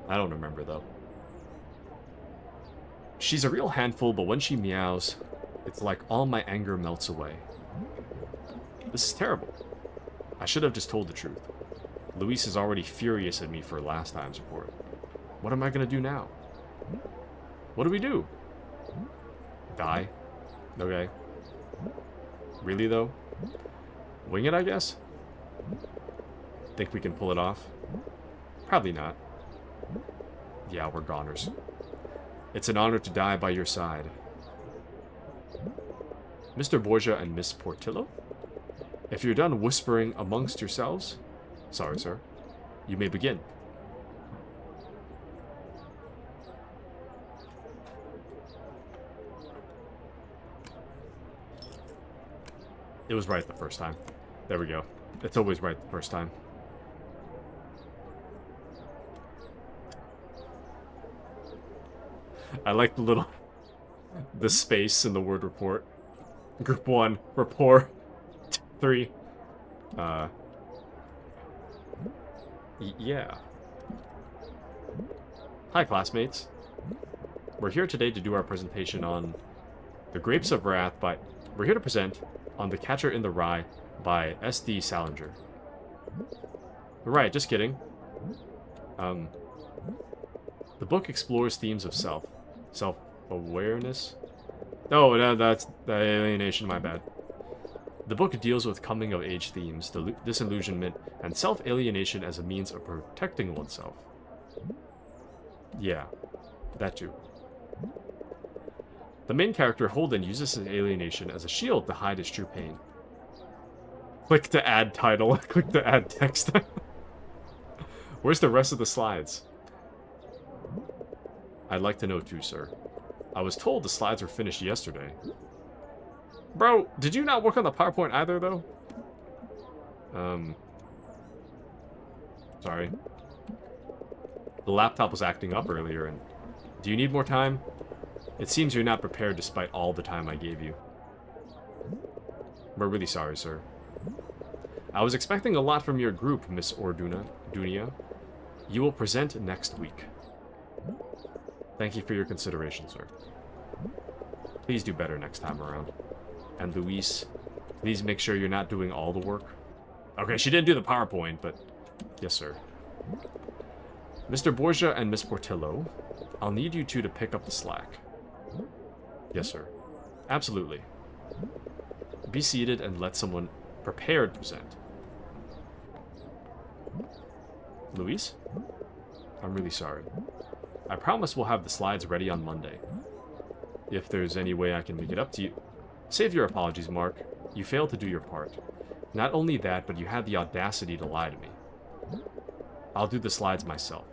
I don't remember though. She's a real handful, but when she meows, it's like all my anger melts away. This is terrible. I should have just told the truth. Luis is already furious at me for last time's report. What am I gonna do now? What do we do? Die? Okay. Really though? Wing it, I guess? Think we can pull it off? Probably not. Yeah, we're goners. It's an honor to die by your side. Mr. Borgia and Miss Portillo? If you're done whispering amongst yourselves, sorry, sir, you may begin. It was right the first time. There we go. It's always right the first time. I like the space in the word report. Group 1, rapport. 3. Yeah. Hi, classmates. We're here today to do our presentation on The Grapes of Wrath by... We're here to present on The Catcher in the Rye by S.D. Salinger. Right, just kidding. The book explores themes of self-awareness. Oh, no, that's the alienation, my bad. The book deals with coming-of-age themes, disillusionment, and self-alienation as a means of protecting oneself. Yeah, that too. The main character, Holden, uses his alienation as a shield to hide his true pain. Click to add title. Click to add text. Where's the rest of the slides? I'd like to know too, sir. I was told the slides were finished yesterday. Bro, did you not work on the PowerPoint either, though? Sorry. The laptop was acting up earlier, and... Do you need more time? It seems you're not prepared despite all the time I gave you. We're really sorry, sir. I was expecting a lot from your group, Miss Dunia. You will present next week. Thank you for your consideration, sir. Please do better next time around. And Luis, please make sure you're not doing all the work. Okay, she didn't do the PowerPoint, but... Yes, sir. Mr. Borgia and Miss Portillo, I'll need you two to pick up the slack. Yes, sir. Absolutely. Be seated and let someone prepared present. Luis? I'm really sorry. I promise we'll have the slides ready on Monday. If there's any way I can make it up to you... Save your apologies, Mark. You failed to do your part. Not only that, but you had the audacity to lie to me. I'll do the slides myself.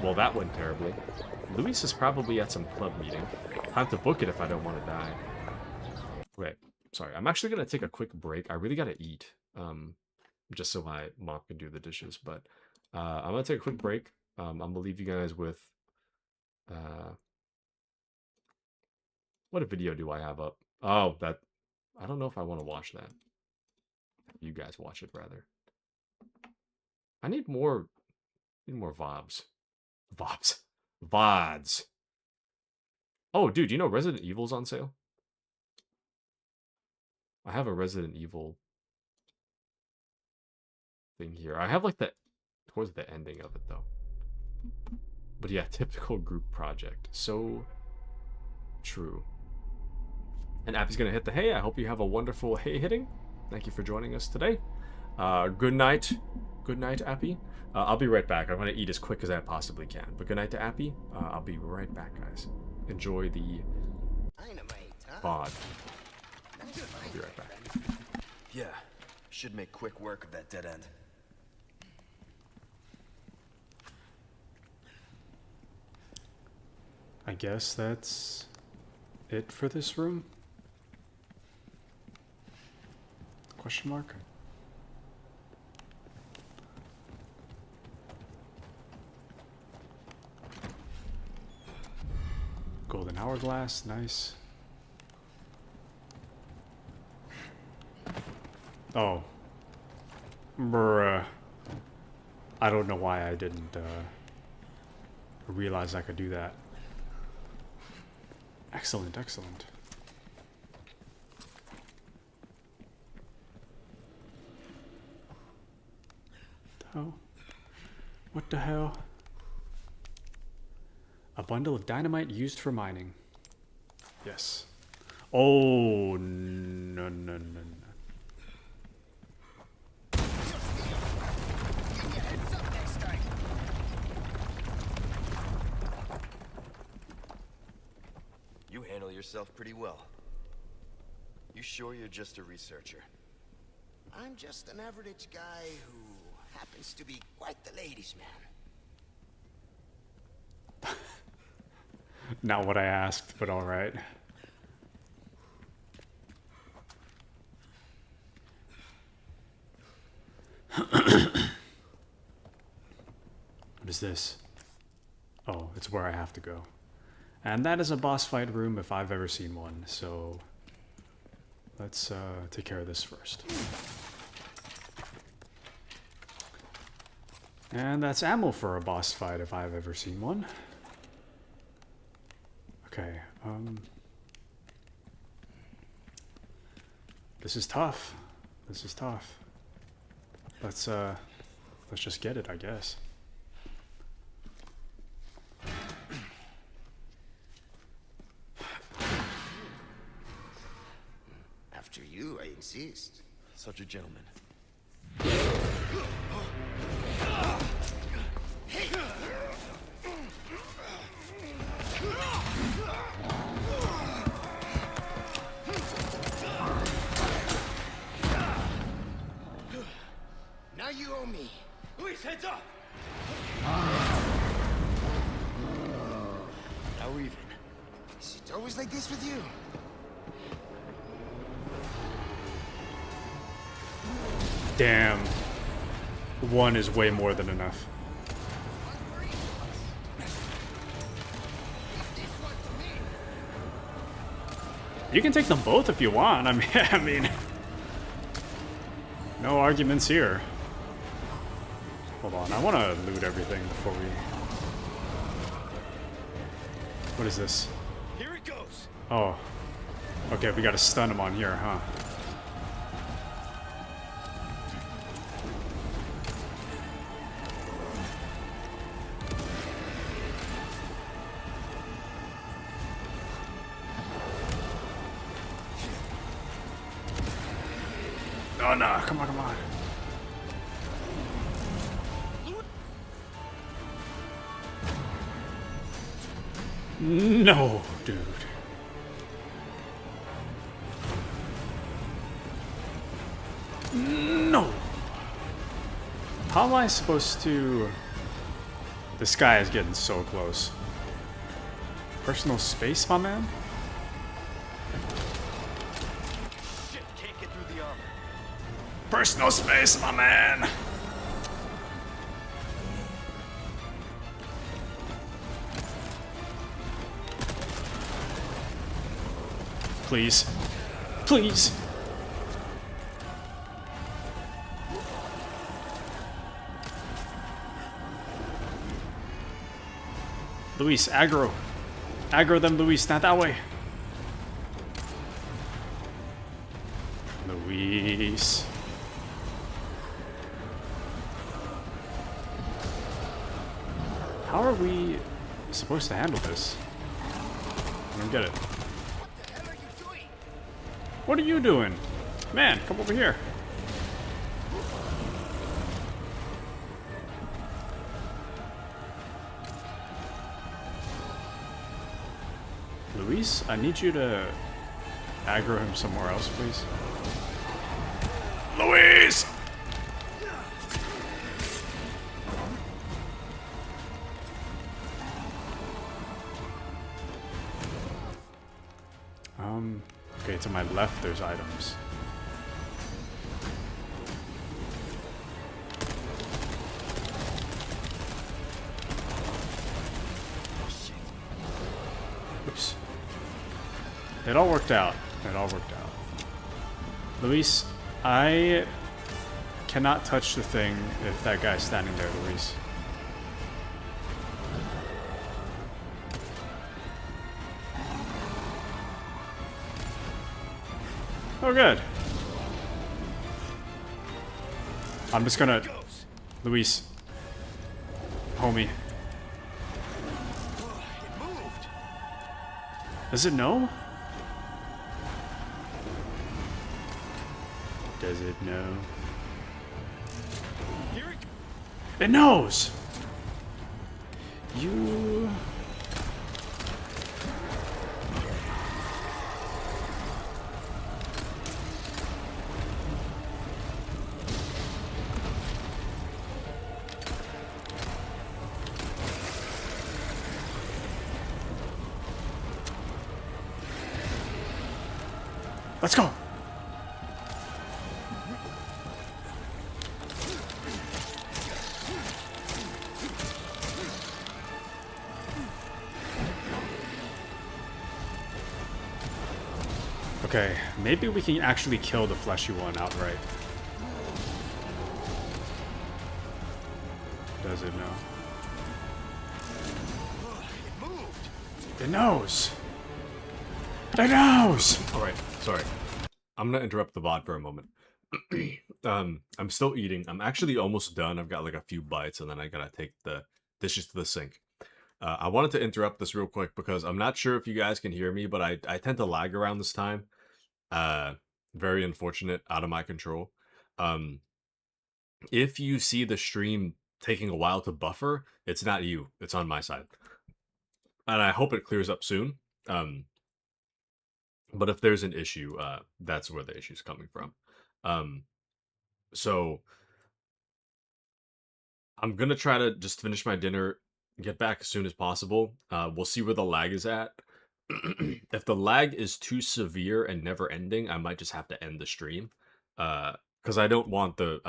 Well, that went terribly. Luis is probably at some club meeting. Time to book it if I don't want to die. Okay, sorry. I'm actually going to take a quick break. I really got to eat. just so my mom can do the dishes. But I'm gonna take a quick break. I'm gonna leave you guys with what video do I have up? Oh, that I don't know if I want to watch that. You guys watch it rather. I need more VODs. VODs. Oh, dude, you know Resident Evil's on sale? I have a Resident Evil thing here. I have like towards the ending of it though. But yeah, typical group project. So true. And Appy's gonna hit the hay. I hope you have a wonderful hay hitting. Thank you for joining us today. Good night. Good night, Appy. I'll be right back. I'm gonna eat as quick as I possibly can. But good night to Appy. I'll be right back, guys. Enjoy the pod. I'll be right back. Yeah, should make quick work of that dead end. I guess that's it for this room? Question mark? Golden hourglass, nice. Oh. Bruh. I don't know why I didn't realize I could do that. Excellent, excellent. Oh. What the hell? A bundle of dynamite used for mining. Yes. Oh, no, no, no, no. You handle yourself pretty well. You sure you're just a researcher? I'm just an average guy who happens to be quite the ladies' man. Not what I asked, but all right. What is this? Oh, it's where I have to go. And that is a boss fight room if I've ever seen one, so let's take care of this first. And that's ammo for a boss fight if I've ever seen one. Okay, this is tough. This is tough. Let's just get it, I guess. After you, I insist. Such a gentleman. Now you owe me. Luis, heads up! Now we're even. Is it always like this with you? Damn. One is way more than enough. You can take them both if you want. I mean, no arguments here. Hold on, I want to loot everything before we... What is this? Here it goes. Oh. Okay, we gotta stun him on here, huh? Oh no, come on, come on. No, dude. No. How am I supposed to... This guy is getting so close. Personal space, my man? Shit, can't get through the armor. Personal space, my man! Please. Please! Luis, aggro. Aggro them, Luis, not that way. Luis. How are we supposed to handle this? I don't get it. What the hell are you doing? What are you doing? Man, come over here. Luis, I need you to aggro him somewhere else, please. Luis! Okay, to my left there's items. Oops. It all worked out. It all worked out. Luis, I cannot touch the thing if that guy's standing there, Luis. Oh, good. I'm just gonna... Luis. Homie. It moved. Does it know? Does it know? Here it It knows! You... Let's go! Okay, maybe we can actually kill the fleshy one outright. Does it know? It moved. It knows! It knows! Alright, sorry. I'm gonna interrupt the VOD for a moment. I'm still eating. I'm actually almost done. I've got like a few bites and then I gotta take the dishes to the sink. I wanted to interrupt this real quick because I'm not sure if you guys can hear me, but I tend to lag around this time. Very unfortunate, out of my control. If you see the stream taking a while to buffer, it's not you. It's on my side. And I hope it clears up soon. But if there's an issue, that's where the issue's coming from. So I'm gonna try to just finish my dinner, get back as soon as possible. We'll see where the lag is at. If the lag is too severe and never ending, I might just have to end the stream. Because I don't want the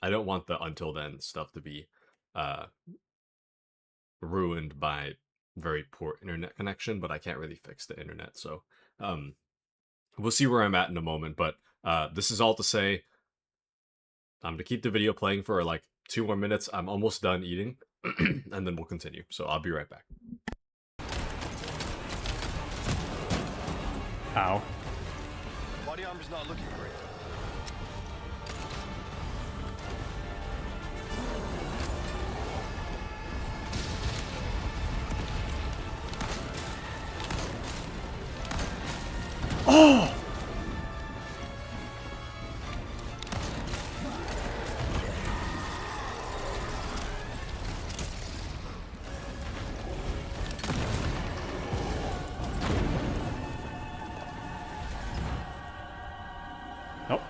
until then stuff to be ruined by very poor internet connection, but I can't really fix the internet, so we'll see where I'm at in a moment. But this is all to say, I'm gonna keep the video playing for like 2 more minutes. I'm almost done eating, and then we'll continue. So I'll be right back. Ow. Body armor's not looking great. Oh! Nope.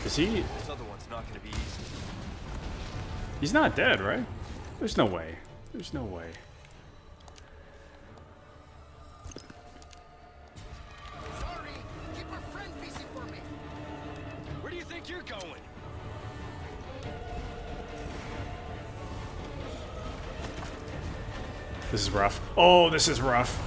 Is he... This other one's not gonna be easy. He's not dead, right? There's no way. There's no way. Sorry, keep going. This is rough. Oh, this is rough.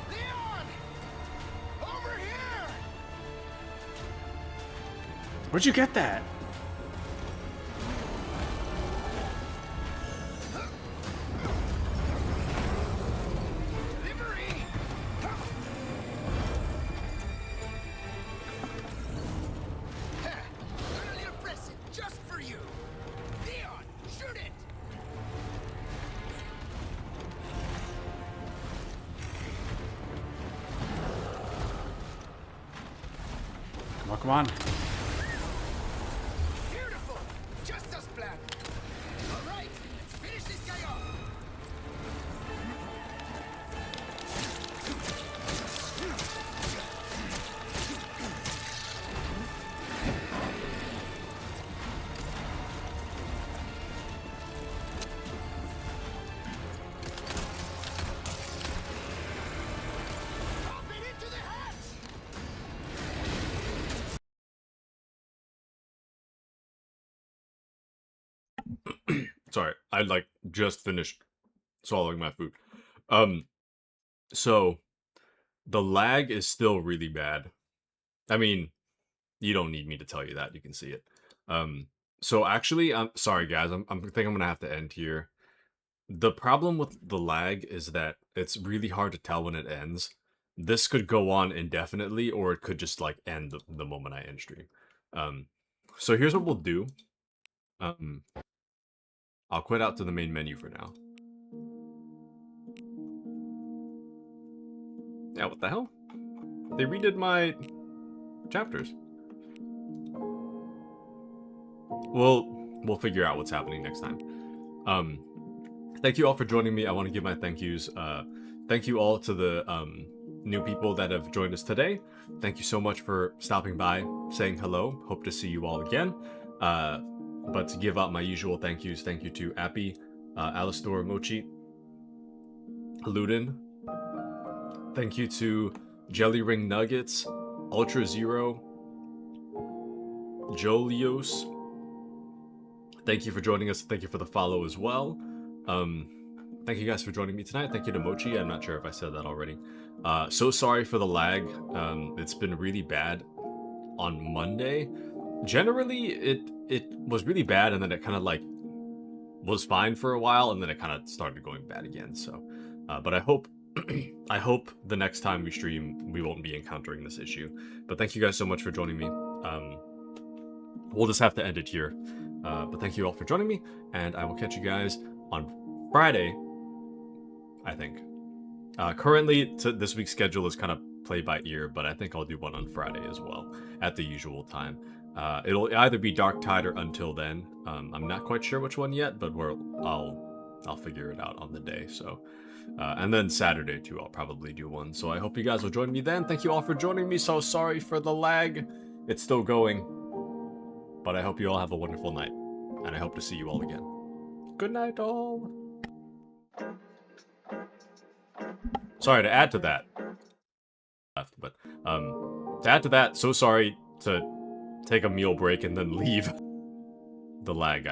Leon! Over here! Where'd you get that? Delivery! Got a little present just for you. Leon, shoot it! Come on, come on. Beautiful! Just as planned. All right, let's finish this guy off. Drop it into the hatch! Sorry, I like just finished swallowing my food. So the lag is still really bad. I mean, you don't need me to tell you that. You can see it. So actually, I'm sorry, guys. I think I'm gonna have to end here. The problem with the lag is that it's really hard to tell when it ends. This could go on indefinitely, or it could just like end the moment I end stream. So here's what we'll do. I'll quit out to the main menu for now. Yeah, what the hell? They redid my chapters. We'll figure out what's happening next time. Thank you all for joining me. I want to give my thank yous. Thank you all to the new people that have joined us today. Thank you so much for stopping by, saying hello. Hope to see you all again. But to give out my usual thank yous, thank you to Appy, Alistor, Mochi, Ludin. Thank you to Jelly Ring Nuggets, Ultra Zero, Jolios. Thank you for joining us. Thank you for the follow as well. Thank you guys for joining me tonight. Thank you to Mochi. I'm not sure if I said that already. So sorry for the lag. It's been really bad on Monday. Generally, it was really bad, and then it kind of like was fine for a while, and then it kind of started going bad again. So, but I hope I hope the next time we stream we won't be encountering this issue. But thank you guys so much for joining me. We'll just have to end it here. But thank you all for joining me, and I will catch you guys on Friday, I think. Currently, this week's schedule is kind of play by ear, but I think I'll do one on Friday as well, at the usual time. It'll either be Dark Tide or Until Then. I'm not quite sure which one yet, but I'll figure it out on the day. So, and then Saturday too, I'll probably do one. So I hope you guys will join me then. Thank you all for joining me. So sorry for the lag. It's still going, but I hope you all have a wonderful night, and I hope to see you all again. Good night, all. Sorry to add to that. But to add to that, so sorry to take a meal break and then leave. The lag,